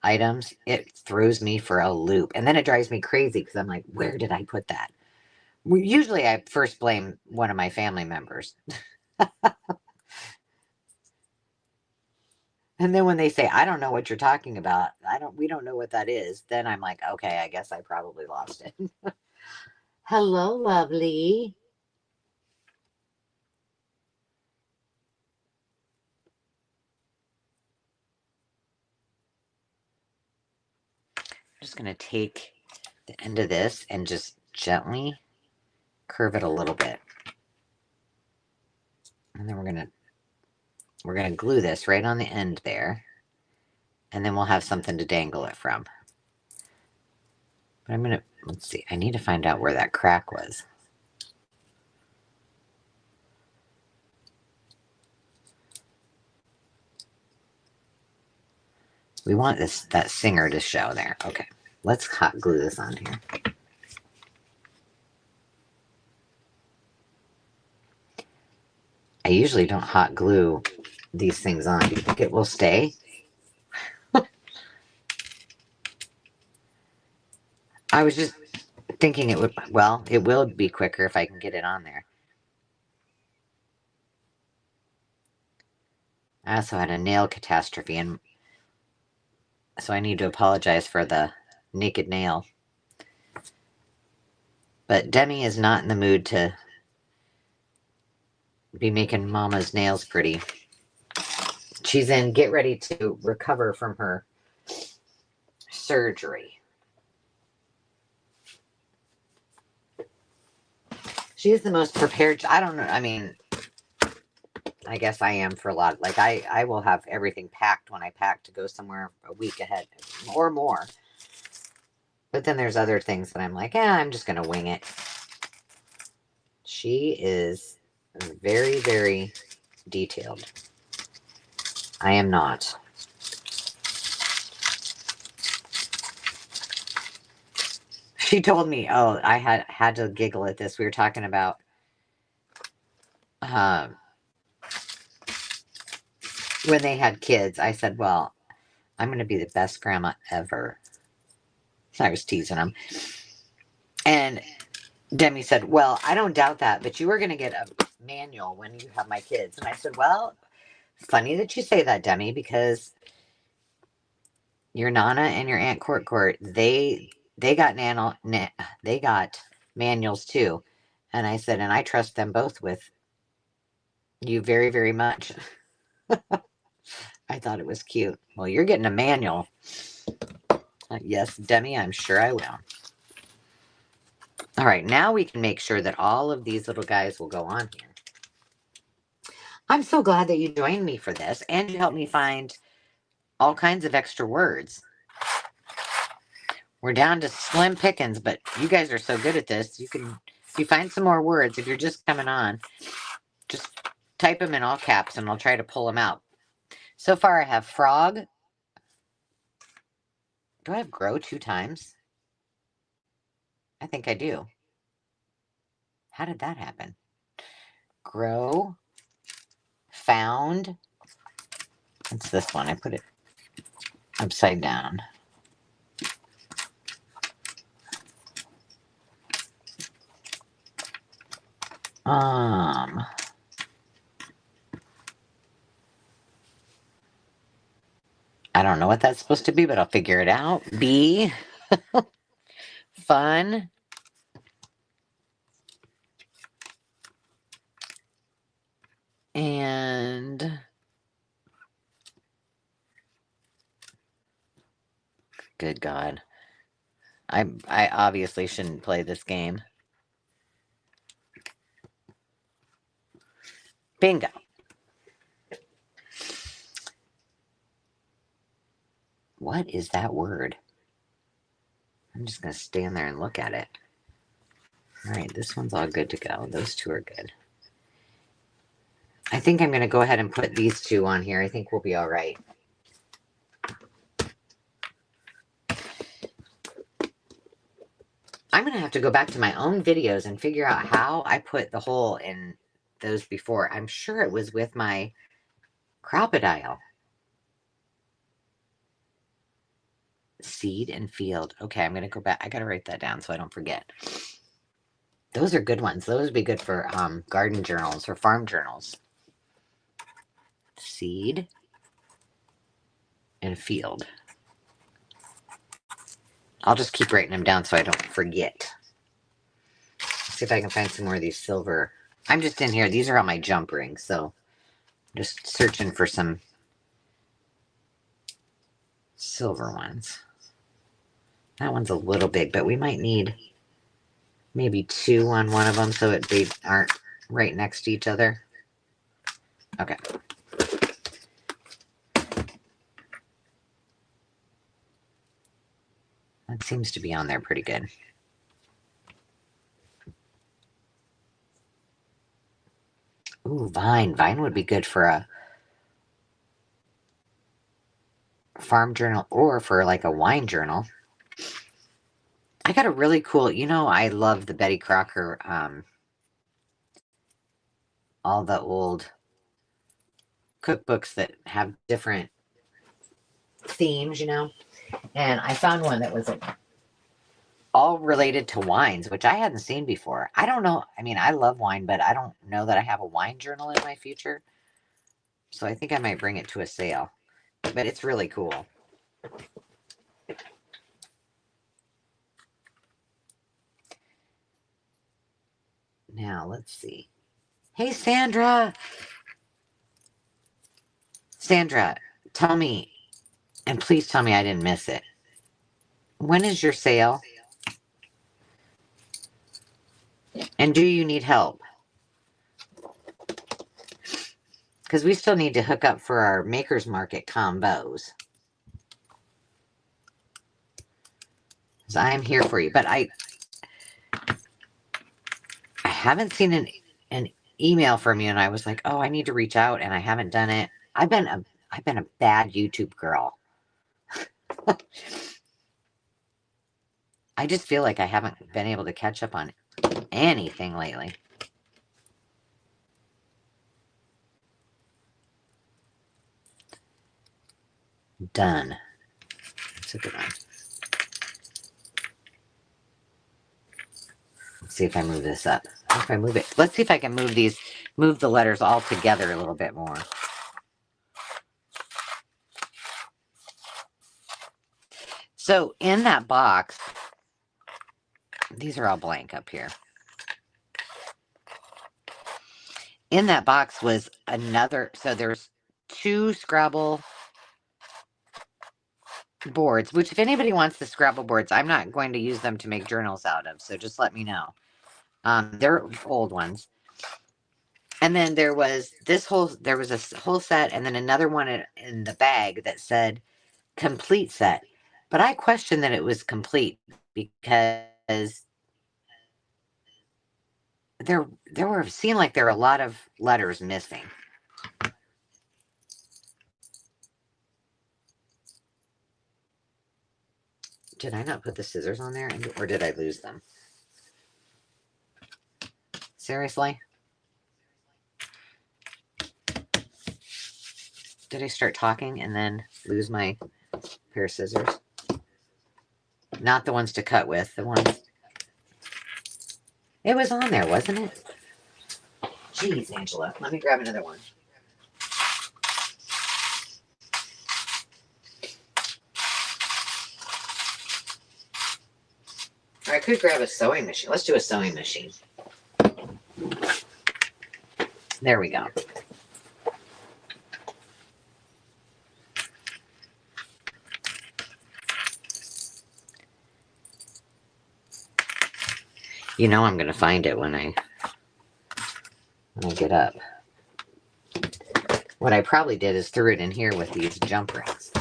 S1: items, it throws me for a loop. And then it drives me crazy because I'm like, where did I put that? Usually I first blame one of my family members. And then when they say, I don't know what you're talking about, we don't know what that is, then I'm like, okay, I guess I probably lost it. Hello, lovely. I'm just going to take the end of this and just gently curve it a little bit. And then we're going to glue this right on the end there. And then we'll have something to dangle it from. But I'm going to, let's see, I need to find out where that crack was. We want that singer to show there. Okay, let's hot glue this on here. I usually don't hot glue these things on. Do you think it will stay? I was just thinking it would, well, it will be quicker if I can get it on there. I also had a nail catastrophe, and so I need to apologize for the naked nail. But Demi is not in the mood to be making Mama's nails pretty. She's in get ready to recover from her surgery. She is the most prepared. I don't know. I mean, I guess I am for a lot. Like I will have everything packed when I pack to go somewhere a week ahead or more. But then there's other things that I'm like, I'm just going to wing it. She is very, very detailed. I am not. She told me, oh, I had to giggle at this. We were talking about when they had kids. I said, well, I'm going to be the best grandma ever. I was teasing them. And Demi said, well, I don't doubt that, but you are going to get a manual when you have my kids. And I said, well, Funny that you say that, Demi, because your Nana and your Aunt Court, they got they got manuals too. And I said, and I trust them both with you very, very much. I thought it was cute. Well, you're getting a manual. Yes, Demi, I'm sure I will. All right, now we can make sure that all of these little guys will go on here. I'm so glad that you joined me for this, and you helped me find all kinds of extra words. We're down to slim pickings, but you guys are so good at this. You can, if you find some more words, if you're just coming on, just type them in all caps, and I'll try to pull them out. So far, I have frog. Do I have grow 2 times? I think I do. How did that happen? Grow, found. What's this one? I put it upside down. I don't know what that's supposed to be, but I'll figure it out. B, fun. And good God. I obviously shouldn't play this game. Bingo. What is that word? I'm just going to stand there and look at it. All right, this one's all good to go. Those 2 are good. I think I'm going to go ahead and put these 2 on here. I think we'll be all right. I'm going to have to go back to my own videos and figure out how I put the hole in those before. I'm sure it was with my crocodile. Seed and field. Okay, I'm going to go back. I got to write that down so I don't forget. Those are good ones. Those would be good for garden journals or farm journals. Seed and field. I'll just keep writing them down so I don't forget. Let's see if I can find some more of these silver. I'm just in here. These are all my jump rings, so I'm just searching for some silver ones. That one's a little big, but we might need maybe 2 on one of them so they aren't right next to each other. Okay. That seems to be on there pretty good. Ooh, vine. Vine would be good for a farm journal or for like a wine journal. I got a really cool, you know, I love the Betty Crocker, all the old cookbooks that have different themes, you know. And I found one that was all related to wines, which I hadn't seen before. I don't know. I mean, I love wine, but I don't know that I have a wine journal in my future. So I think I might bring it to a sale. But it's really cool. Now, let's see. Hey, Sandra. Sandra, tell me, and please tell me I didn't miss it. When is your sale? And do you need help? Because we still need to hook up for our Maker's Market combos. Because I'm here for you. But I haven't seen an email from you, and I was like, oh, I need to reach out, and I haven't done it. I've been a bad YouTube girl. I just feel like I haven't been able to catch up on anything lately. Done. That's a good one. Let's see if I move this up. If I move it, let's see if I can move the letters all together a little bit more. So in that box, these are all blank up here. In that box was another, so there's 2 Scrabble boards, which if anybody wants the Scrabble boards, I'm not going to use them to make journals out of, so just let me know. They're old ones. And then there was a whole set, and then another one in the bag that said complete set. But I questioned that it was complete because there seemed like there were a lot of letters missing. Did I not put the scissors on there, or did I lose them? Seriously? Did I start talking and then lose my pair of scissors? Not the ones to cut with, the ones. It was on there, wasn't it? Jeez, Angela. Let me grab another one. Or I could grab a sewing machine. Let's do a sewing machine. There we go. You know I'm going to find it when I get up. What I probably did is threw it in here with these jump rings.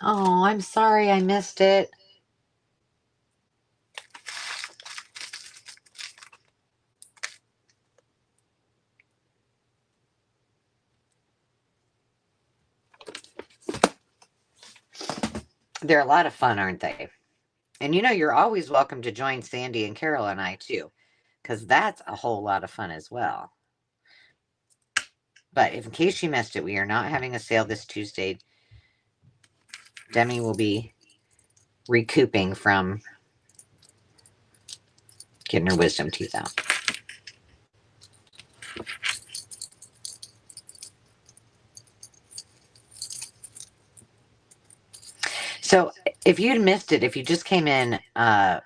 S1: Oh, I'm sorry I missed it. They're a lot of fun, aren't they? And you know, you're always welcome to join Sandy and Carol and I too, because that's a whole lot of fun as well. But in case you missed it, we are not having a sale this Tuesday. Demi will be recouping from getting her wisdom teeth out. So if you'd missed it, if you just came in while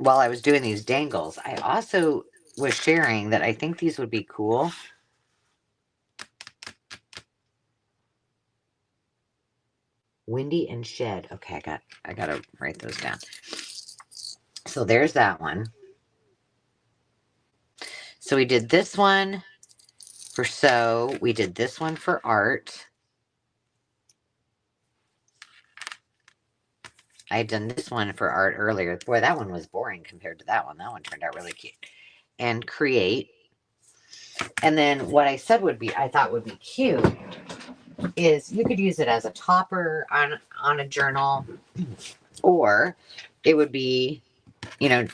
S1: I was doing these dangles, I also was sharing that I think these would be cool. Windy and Shed. Okay, I gotta write those down. So there's that one. So we did this one for sew. We did this one for art. I had done this one for art earlier. Boy, that one was boring compared to that one. That one turned out really cute. And create. And then what I said I thought would be cute is you could use it as a topper on a journal, or it would be, you know,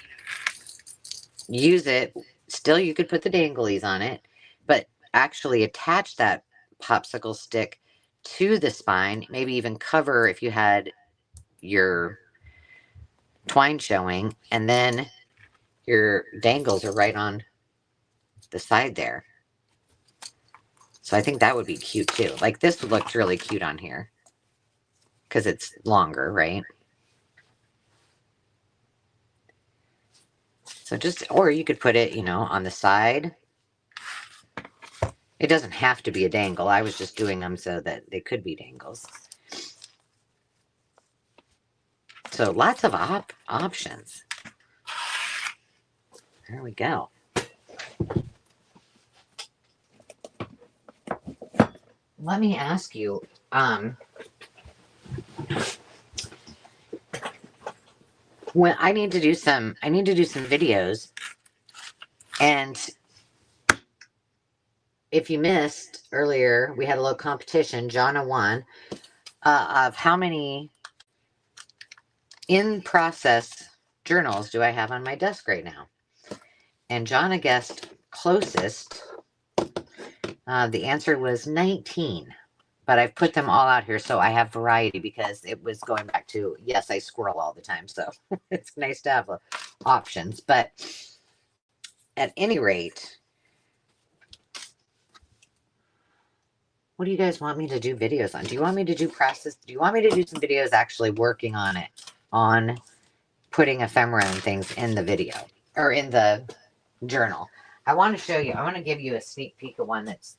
S1: use it. Still, you could put the danglies on it, but actually attach that popsicle stick to the spine, maybe even cover if you had your twine showing, and then your dangles are right on the side there. So I think that would be cute too. Like this would look really cute on here because it's longer, right? So just, or you could put it, you know, on the side. It doesn't have to be a dangle. I was just doing them so that they could be dangles. So lots of options. There we go. Let me ask you, when I need to do some videos, and if you missed earlier, we had a little competition. Jonna won of how many in-process journals do I have on my desk right now. And Jonna guessed closest. The answer was 19. But I've put them all out here so I have variety because it was going back to, yes, I squirrel all the time. So it's nice to have a options. But at any rate, what do you guys want me to do videos on? Do you want me to do process? Do you want me to do some videos actually working on it, on putting ephemera and things in the video or in the journal? I want to show you. I want to give you a sneak peek of one that's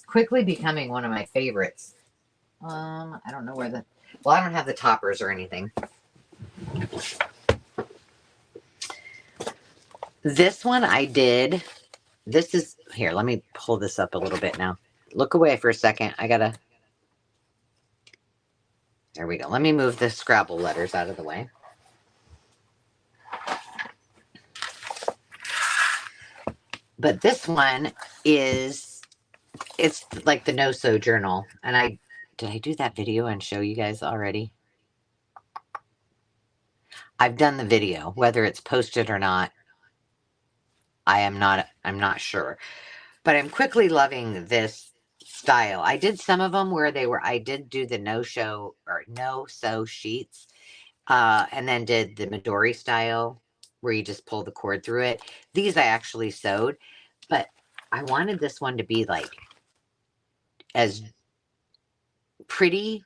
S1: quickly becoming one of my favorites. I don't know where the, well, I don't have the toppers or anything. This one I did. This is, here, let me pull this up a little bit now. Look away for a second. I gotta, there we go. Let me move the Scrabble letters out of the way. But this one is, it's like the no-sew journal. And did I do that video and show you guys already? I've done the video, whether it's posted or not. I'm not sure. But I'm quickly loving this style. I did some of them where I did do the no-sew sheets. And then did the Midori style where you just pull the cord through it. These I actually sewed, but I wanted this one to be like as pretty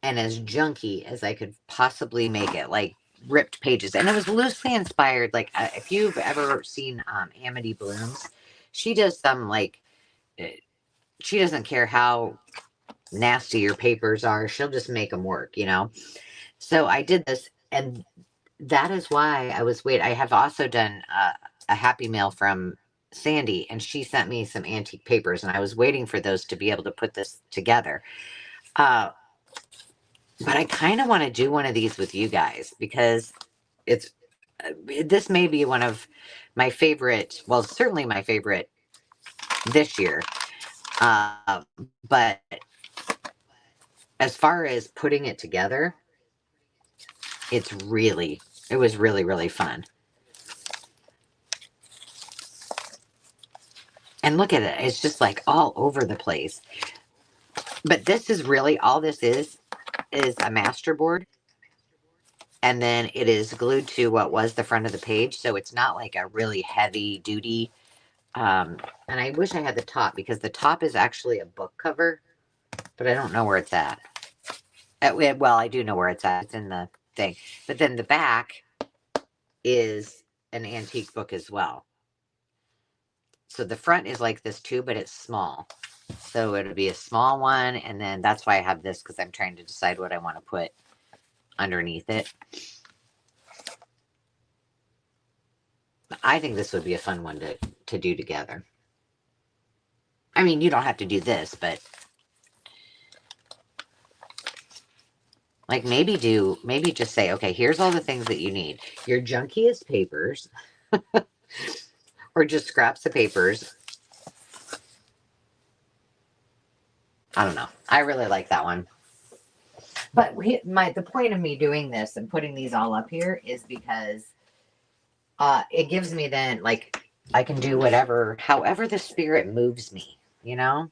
S1: and as junky as I could possibly make it, like ripped pages. And it was loosely inspired. Like if you've ever seen Amity Blooms, she does some like, she doesn't care how nasty your papers are. She'll just make them work, you know? So I did this, and that is why I have also done a Happy Mail from Sandy, and she sent me some antique papers, and I was waiting for those to be able to put this together. But I kind of want to do one of these with you guys because this may be one of my favorite, well, certainly my favorite this year. But as far as putting it together, it was really, really fun. And look at it. It's just like all over the place. But this is really, all this is a master board. And then it is glued to what was the front of the page. So it's not like a really heavy duty. And I wish I had the top because the top is actually a book cover. But I don't know where it's at. Well, I do know where it's at. It's in the thing. But then the back is an antique book as well. So the front is like this too, but it's small. So it'll be a small one. And then that's why I have this, because I'm trying to decide what I want to put underneath it. I think this would be a fun one to do together. I mean, you don't have to do this, but like maybe just say, okay, here's all the things that you need. Your junkiest papers or just scraps of papers. I don't know. I really like that one. But the point of me doing this and putting these all up here is because it gives me then, like, I can do however the spirit moves me, you know?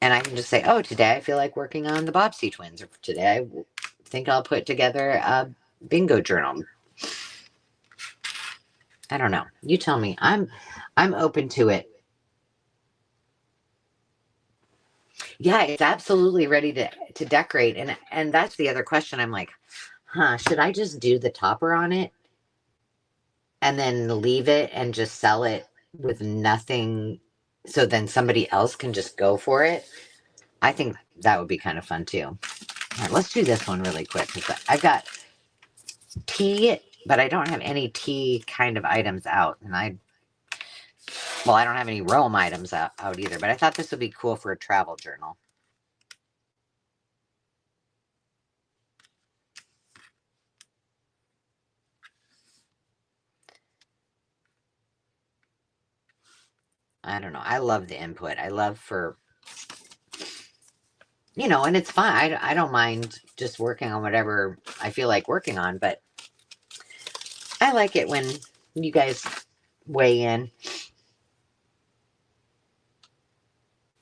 S1: And I can just say, oh, today I feel like working on the Bobbsey twins, or today I think I'll put together a bingo journal. I don't know. You tell me. I'm open to it. Yeah, it's absolutely ready to decorate. And that's the other question. I'm like, should I just do the topper on it and then leave it and just sell it with nothing, so then somebody else can just go for it? I think that would be kind of fun too. All right, let's do this one really quick. I've got tea, but I don't have any tea kind of items out. And I don't have any Rome items out either, but I thought this would be cool for a travel journal. I don't know. I love the input. I love for, and it's fine. I don't mind just working on whatever I feel like working on, but I like it when you guys weigh in.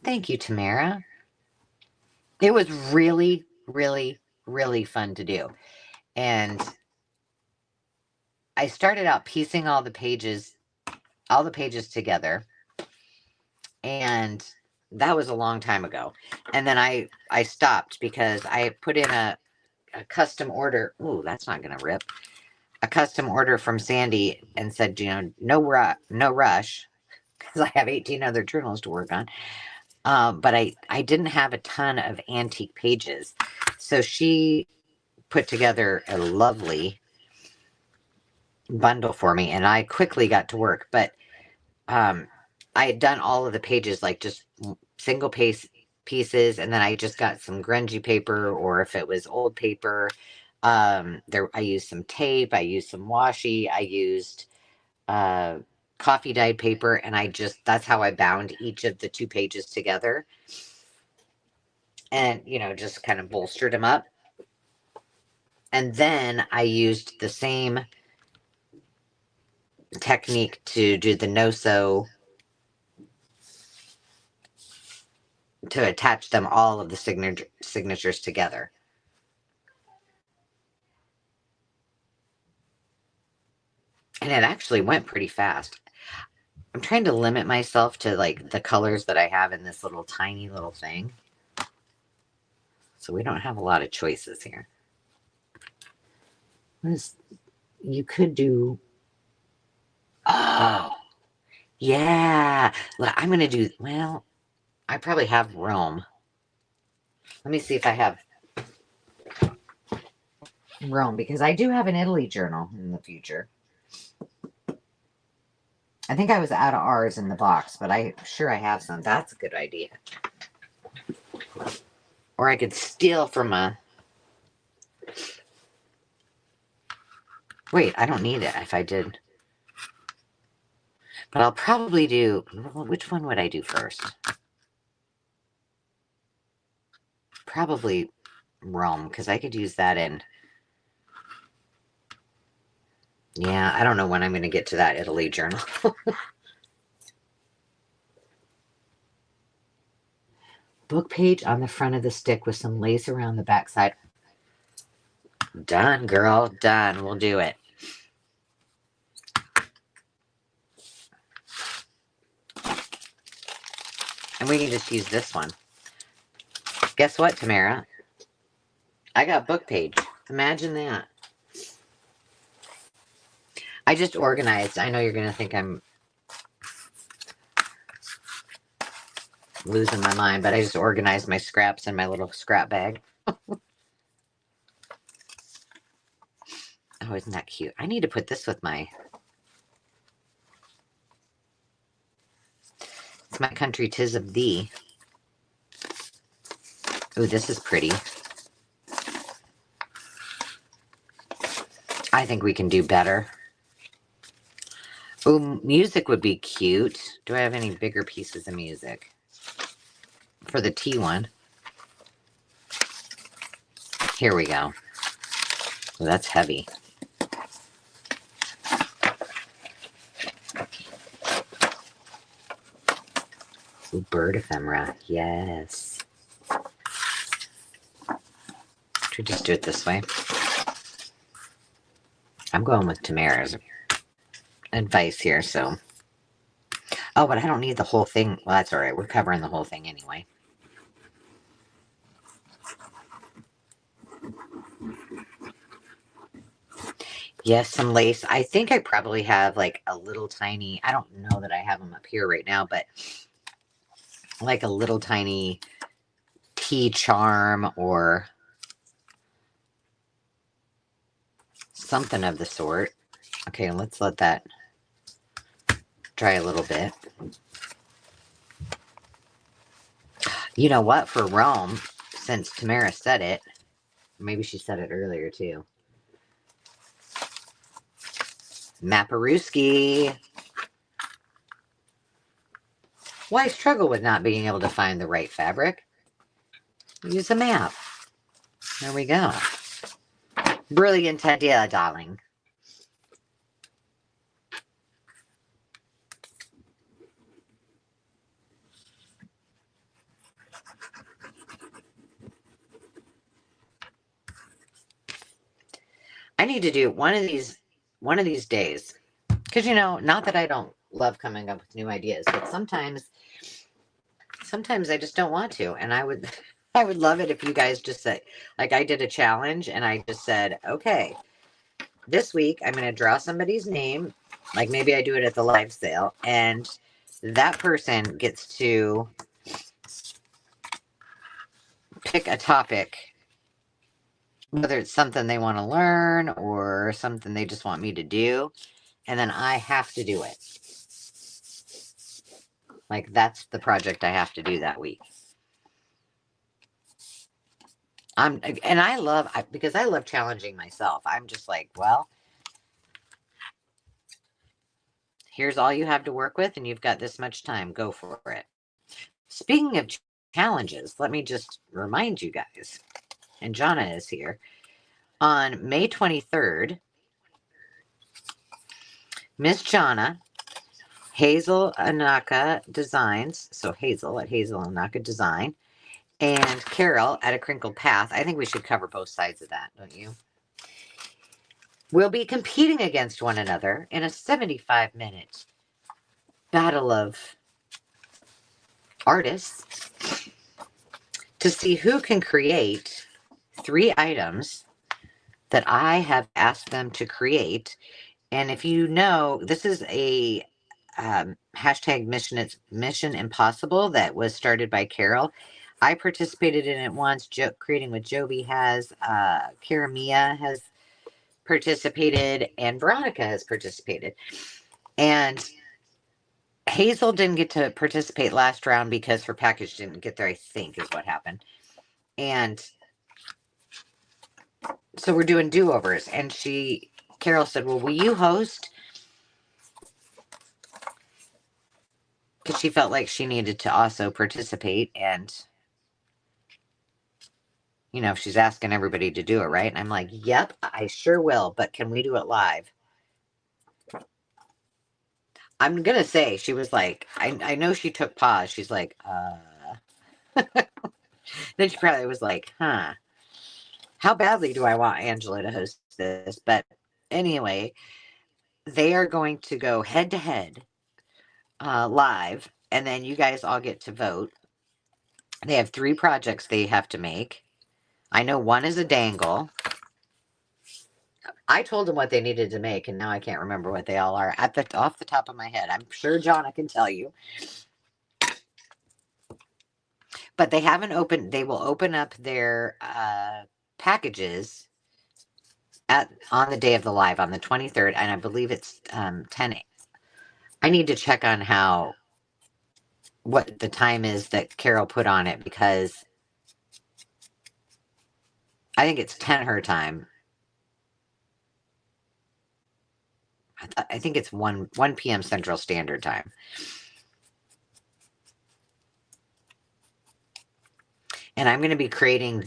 S1: Thank you, Tamara. It was really, really, really fun to do. And I started out piecing all the pages together, and that was a long time ago. And then I stopped because I put in a custom order. Ooh, that's not gonna rip. A custom order from Sandy and said, you know, no rush, because I have 18 other journals to work on. But I didn't have a ton of antique pages. So she put together a lovely bundle for me, and I quickly got to work. But I had done all of the pages, like just single pieces, and then I just got some grungy paper, or if it was old paper, I used some tape, I used some washi, I used coffee dyed paper, and that's how I bound each of the 2 pages together, and just kind of bolstered them up. And then I used the same technique to do the no-sew, to attach them, all of the signatures together. And it actually went pretty fast. I'm trying to limit myself to like the colors that I have in this little tiny little thing. So we don't have a lot of choices here. You could do, oh, yeah. I'm going to do, well, I probably have Rome. Let me see if I have Rome, because I do have an Italy journal in the future. I think I was out of ours in the box, but I'm sure I have some. That's a good idea. Or I could steal from a... Wait, I don't need it if I did. But I'll probably do... Which one would I do first? Probably Rome, because I could use that in... Yeah, I don't know when I'm going to get to that Italy journal. Book page on the front of the stick with some lace around the backside. Done, girl. Done. We'll do it. And we can just use this one. Guess what, Tamara? I got book page. Imagine that. I just organized. I know you're going to think I'm losing my mind, but I just organized my scraps in my little scrap bag. Oh, isn't that cute? I need to put this with my... It's my country 'tis of thee. Oh, this is pretty. I think we can do better. Oh, music would be cute. Do I have any bigger pieces of music? For the tea one. Here we go. Oh, that's heavy. Ooh, bird ephemera. Yes. Should we just do it this way? I'm going with Tamara's advice here, so. Oh, but I don't need the whole thing. Well, that's all right. We're covering the whole thing anyway. Yes, some lace. I think I probably have like a little tiny, I don't know that I have them up here right now, but like a little tiny tea charm or something of the sort. Okay, let's let that dry a little bit. You know what? For Rome, since Tamara said it, maybe she said it earlier too. Maparuski. Why struggle with not being able to find the right fabric? Use a map. There we go. Brilliant idea, darling. I need to do one of these one of these days, because, you know, not that I don't love coming up with new ideas, but sometimes I just don't want to. And I would, I would love it if you guys just said, like, I did a challenge and I just said, okay, this week I'm going to draw somebody's name. Like maybe I do it at the live sale, and that person gets to pick a topic, whether it's something they want to learn or something they just want me to do. And then I have to do it. Like that's the project I have to do that week. Because I love challenging myself. I'm just like, well, here's all you have to work with, and you've got this much time. Go for it. Speaking of challenges, let me just remind you guys, and Jonna is here. On May 23rd, Miss Jonna, Hazel Anaka Designs, so Hazel at Hazel Anaka Design, and Carol at A Crinkled Path. I think we should cover both sides of that, don't you? We'll be competing against one another in a 75-minute battle of artists to see who can create 3 items that I have asked them to create. And if you know, this is a hashtag Mission Impossible that was started by Carol. I participated in it once. Creating with Jovi has, Karamia has participated, and Veronica has participated. And Hazel didn't get to participate last round because her package didn't get there, I think is what happened. And so we're doing do-overs. And Carol said, well, will you host? Because she felt like she needed to also participate. And, you know, she's asking everybody to do it, right? And I'm like, yep, I sure will. But can we do it live? I'm going to say, she was like, I know she took pause. She's like, Then she probably was like, huh, how badly do I want Angela to host this? But anyway, they are going to go head to head live, and then you guys all get to vote. They have 3 projects they have to make. I know one is a dangle. I told them what they needed to make, and now I can't remember what they all are off the top of my head. I'm sure Jonna can tell you. But they haven't opened. They will open up their packages on the day of the live on the 23rd, and I believe it's 10. I need to check on what the time is that Carol put on it, because I think it's 10 her time. I think it's 1 p.m. Central Standard Time. And I'm going to be creating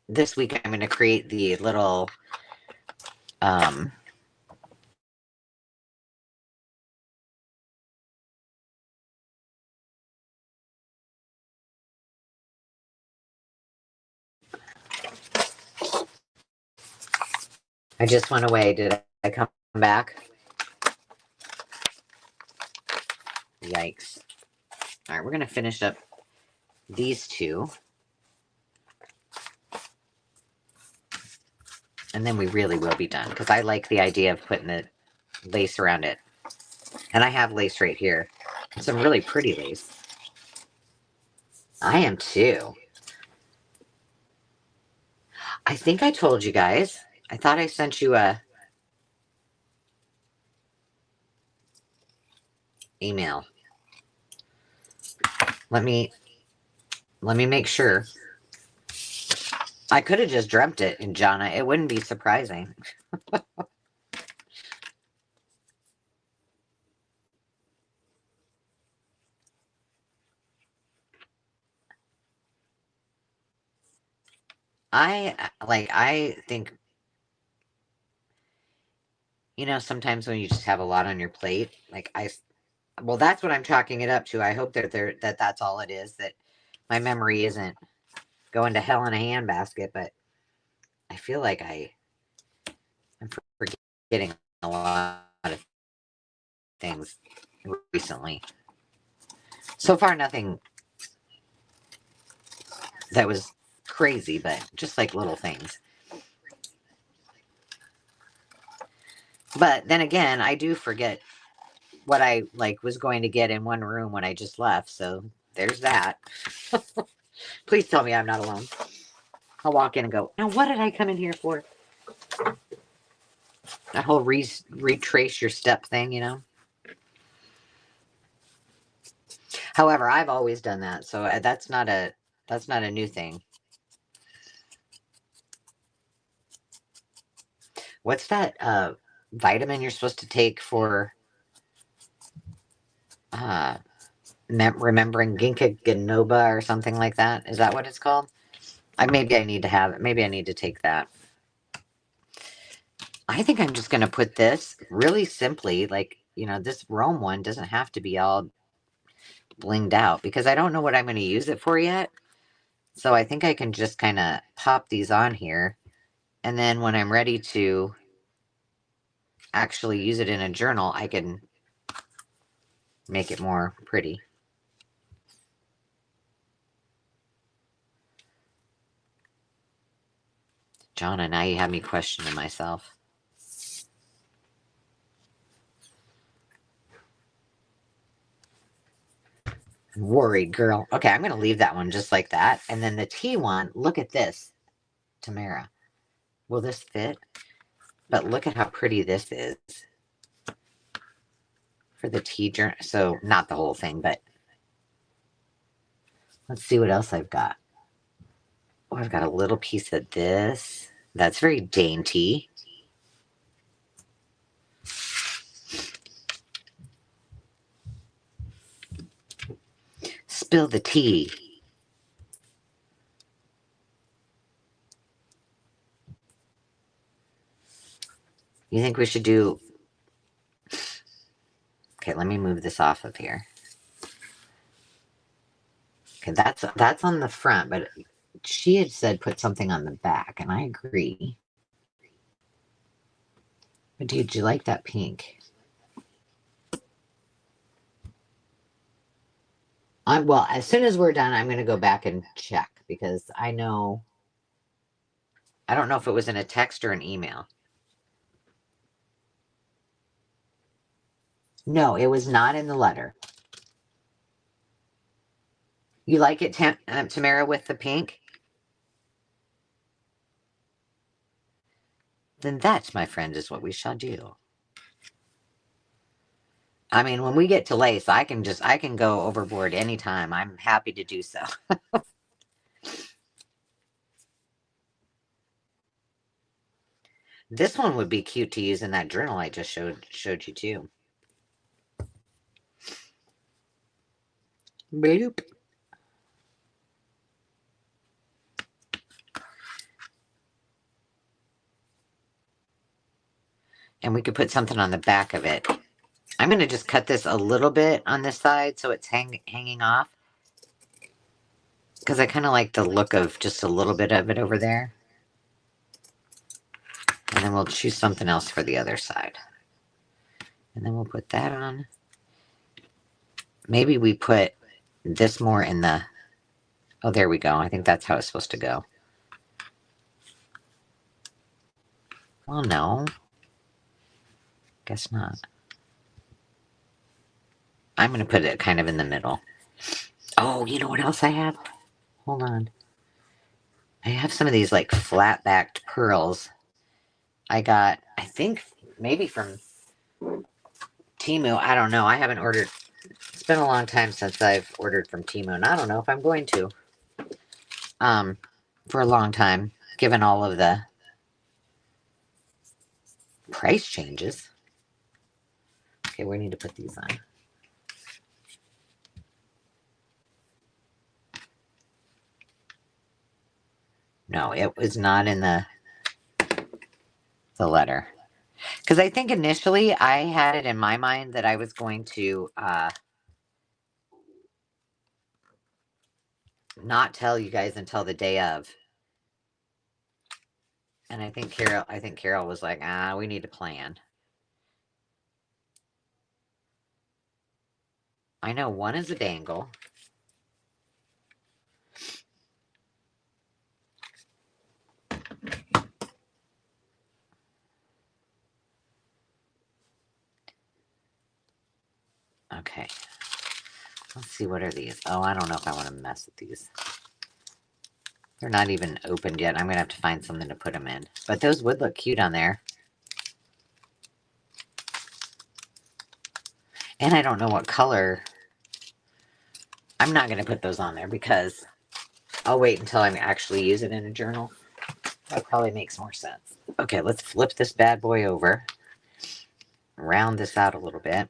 S1: this week I'm going to create the little I just went away. Did I come back? Yikes. All right, we're going to finish up these 2. And then we really will be done, because I like the idea of putting the lace around it. And I have lace right here. Some really pretty lace. I am too. I think I told you guys. I thought I sent you a email. Let me make sure. I could have just dreamt it, in Jonna. It wouldn't be surprising. I think, you know, sometimes when you just have a lot on your plate, well, that's what I'm chalking it up to. I hope that that's all it is, that my memory isn't going to hell in a handbasket, but I feel like I'm forgetting a lot of things recently. So far, nothing that was crazy, but just like little things. But then again, I do forget what I like was going to get in one room when I just left. So there's that. Please tell me I'm not alone. I'll walk in and go, now what did I come in here for? That whole retrace your step thing, you know? However, I've always done that. So that's not a new thing. What's that vitamin you're supposed to take for remembering ginkgo biloba or something like that? Is that what it's called? Maybe I need to have it. Maybe I need to take that. I think I'm just going to put this really simply, like, you know, this Rome one doesn't have to be all blinged out because I don't know what I'm going to use it for yet. So I think I can just kind of pop these on here. And then when I'm ready to actually use it in a journal, I can make it more pretty. Jonna, now you have me questioning myself. Worried girl. Okay, I'm going to leave that one just like that. And then the tea one, look at this, Tamara. Will this fit? But look at how pretty this is for the tea journal. So not the whole thing, but let's see what else I've got. Oh, I've got a little piece of this. That's very dainty. Spill the tea. You think we should do... Okay, let me move this off of here. Okay, that's on the front, but she had said put something on the back, and I agree. But dude, do you like that pink? Well, as soon as we're done, I'm going to go back and check because I don't know if it was in a text or an email. No, it was not in the letter. You like it, Tamara, with the pink? Then that, my friend, is what we shall do. I mean, when we get to lace, I can go overboard anytime. I'm happy to do so. This one would be cute to use in that journal I just showed you too. Bloop. And we could put something on the back of it. I'm going to just cut this a little bit on this side so it's hanging off. Because I kind of like the look of just a little bit of it over there. And then we'll choose something else for the other side. And then we'll put that on. Maybe we put this more in the... Oh, there we go. I think that's how it's supposed to go. Well, no. Guess not. I'm going to put it kind of in the middle. Oh, you know what else I have? Hold on. I have some of these like flat-backed pearls. I got, I think, maybe from Temu. I don't know. I haven't ordered. It's been a long time since I've ordered from Temu, and I don't know if I'm going to. For a long time, given all of the price changes. Okay, we need to put these on. No, it was not in the letter. Because I think initially I had it in my mind that I was going to not tell you guys until the day of. And I think Carol was like, we need to plan. I know one is a dangle. Okay. Let's see, what are these? Oh, I don't know if I want to mess with these. They're not even opened yet. I'm going to have to find something to put them in. But those would look cute on there. And I don't know what color. I'm not going to put those on there because I'll wait until I actually use it in a journal. That probably makes more sense. Okay, let's flip this bad boy over. Round this out a little bit.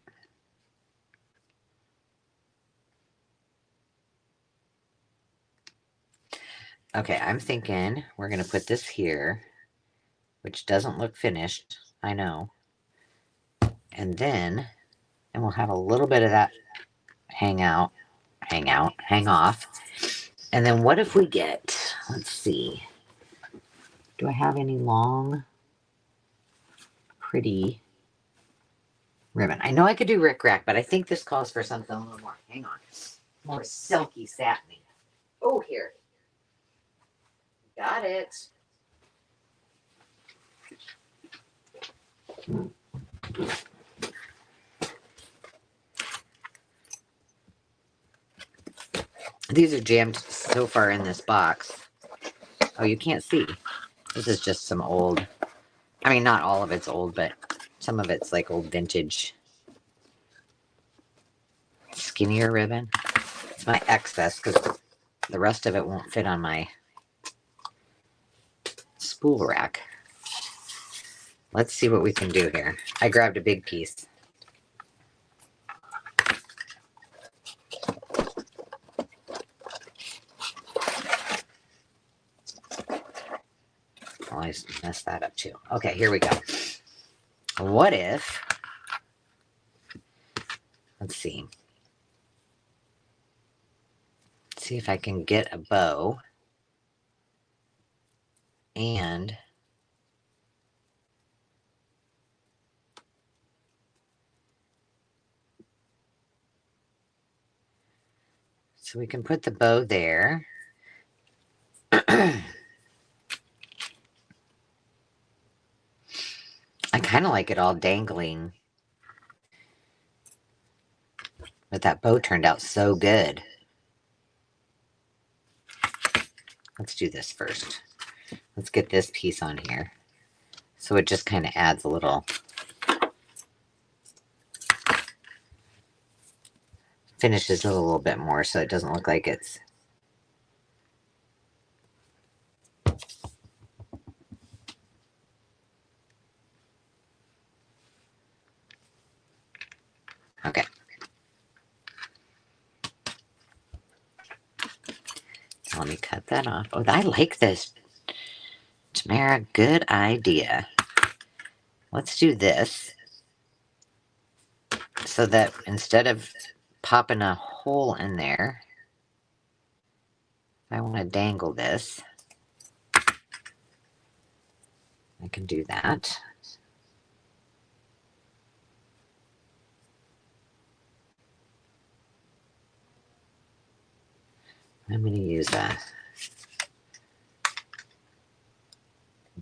S1: Okay, I'm thinking we're going to put this here, which doesn't look finished. I know. And then, and we'll have a little bit of that hang off. And then what if we get, let's see, do I have any long, pretty ribbon? I know I could do rickrack, but I think this calls for something a little more, hang on, more silky, satiny. Oh, here. Got it. These are jammed so far in this box. Oh, you can't see. This is just some old, I mean, not all of it's old, but some of it's like old vintage skinnier ribbon. It's my excess because the rest of it won't fit on my spool rack. Let's see what we can do here. I grabbed a big piece. Oh, I messed that up too. Okay, here we go. What if, let's see. Let's see if I can get a bow and so we can put the bow there. I kind of like it all dangling. But that bow turned out so good. Let's do this first. Let's get this piece on here. So it just kind of adds a little, finishes it a little bit more so it doesn't look like it's okay. Let me cut that off. Oh, I like this. Tamara, good idea. Let's do this so that instead of popping a hole in there, I want to dangle this. I can do that. I'm going to use a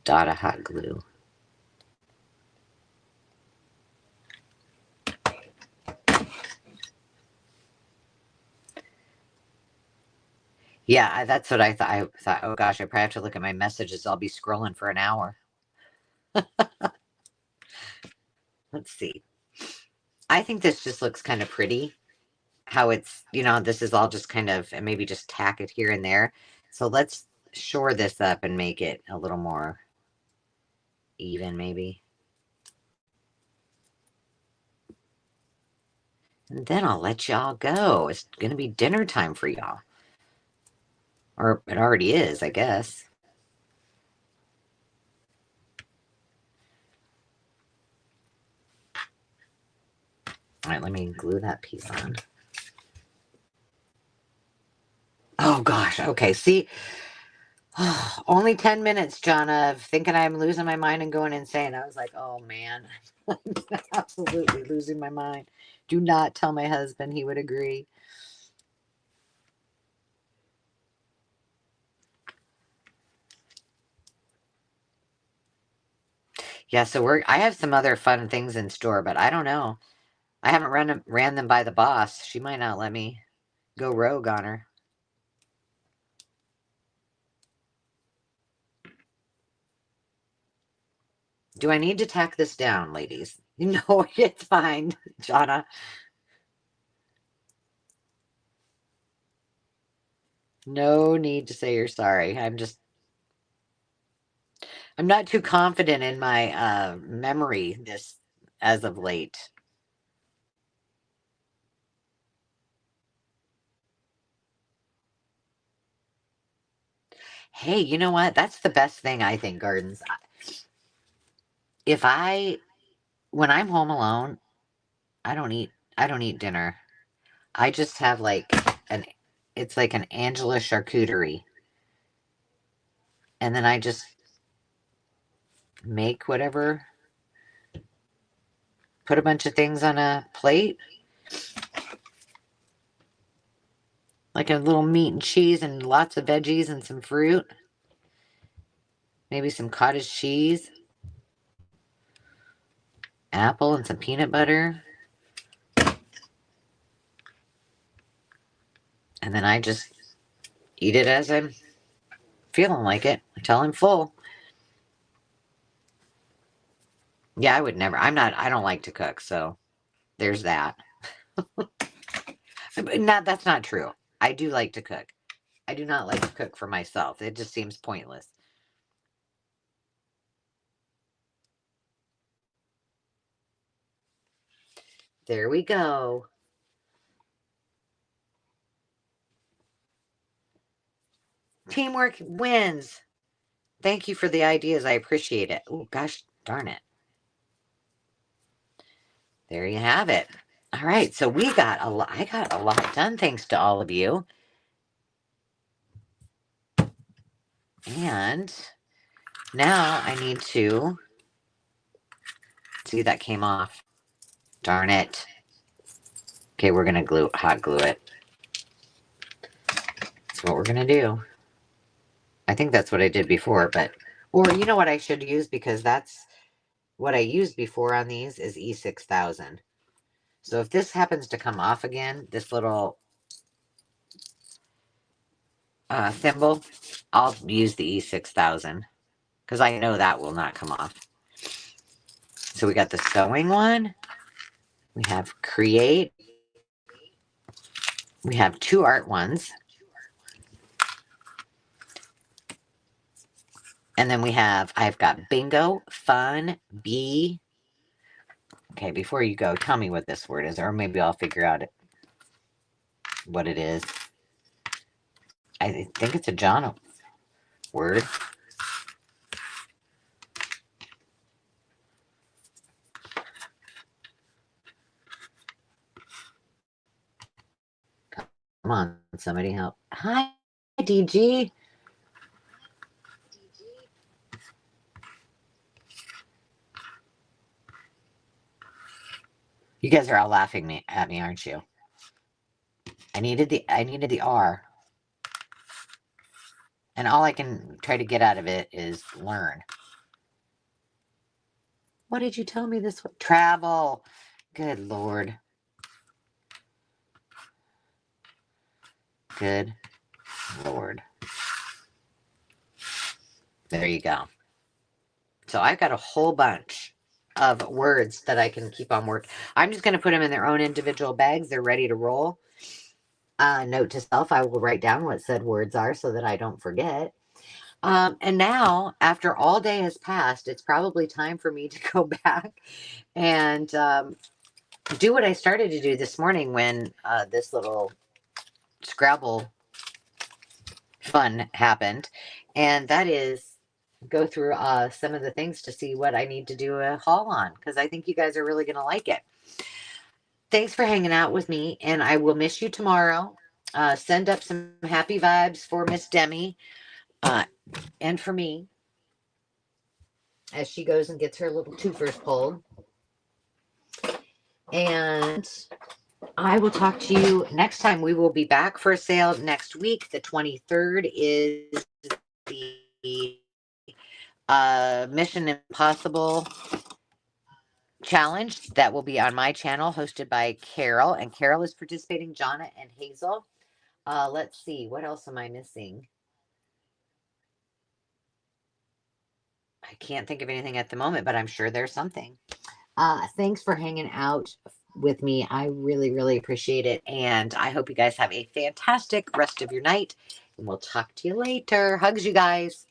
S1: dot of hot glue. Yeah, that's what I thought. I thought, oh gosh, I probably have to look at my messages. I'll be scrolling for an hour. Let's see. I think this just looks kind of pretty. How it's, you know, this is all just kind of, and maybe just tack it here and there. So let's shore this up and make it a little more even, maybe. And then I'll let y'all go. It's going to be dinner time for y'all. Or it already is, I guess. All right, let me glue that piece on. Oh gosh, okay, see, Only 10 minutes, John, of thinking I'm losing my mind and going insane. I was like, oh man, I'm absolutely losing my mind. Do not tell my husband, he would agree. Yeah, so I have some other fun things in store, but I don't know. I haven't ran them by the boss. She might not let me go rogue on her. Do I need to tack this down, ladies? No, it's fine, Jonna. No need to say you're sorry. I'm not too confident in my memory this as of late. Hey, you know what? That's the best thing, I think, Gardens. When I'm home alone, I don't eat dinner. I just have it's like an Angela charcuterie. And then I just make whatever, put a bunch of things on a plate. Like a little meat and cheese and lots of veggies and some fruit. Maybe some cottage cheese. Apple and some peanut butter. And then I just eat it as I'm feeling like it until I'm full. Yeah, I would never. I don't like to cook, so there's that. That's not true. I do like to cook. I do not like to cook for myself. It just seems pointless. There we go. Teamwork wins. Thank you for the ideas. I appreciate it. Oh, gosh darn it. There you have it. All right, so I got a lot done thanks to all of you. And now I need to see that came off. Darn it. Okay, we're going to hot glue it. That's what we're going to do. I think that's what I did before, or you know what I should use, because that's what I used before on these is E6000. So if this happens to come off again, this little thimble, I'll use the E6000 because I know that will not come off. So we got the sewing one. We have create. We have two art ones. And then I've got bingo, fun, bee. Okay, before you go, tell me what this word is, or maybe I'll figure out what it is. I think it's a John word. Come on, somebody help. Hi, DG. You guys are all laughing at me, aren't you? I needed the R. And all I can try to get out of it is learn. What did you tell me this was? Travel. Good Lord. Good Lord. There you go. So I've got a whole bunch of words that I can keep on working. I'm just going to put them in their own individual bags. They're ready to roll. Note to self, I will write down what said words are so that I don't forget. And now, after all day has passed, it's probably time for me to go back and do what I started to do this morning when this little Scrabble fun happened. And that is go through some of the things to see what I need to do a haul on, because I think you guys are really going to like it. Thanks for hanging out with me, and I will miss you tomorrow. Send up some happy vibes for Miss Demi. And for me, as she goes and gets her little twofers pulled. And I will talk to you next time. We will be back for a sale next week. The 23rd is the Mission Impossible challenge that will be on my channel, hosted by Carol. And Carol is participating, Jonna and Hazel. Let's see, what else am I missing? I can't think of anything at the moment, but I'm sure there's something. Thanks for hanging out with me. I really, really appreciate it. And I hope you guys have a fantastic rest of your night. And we'll talk to you later. Hugs, you guys.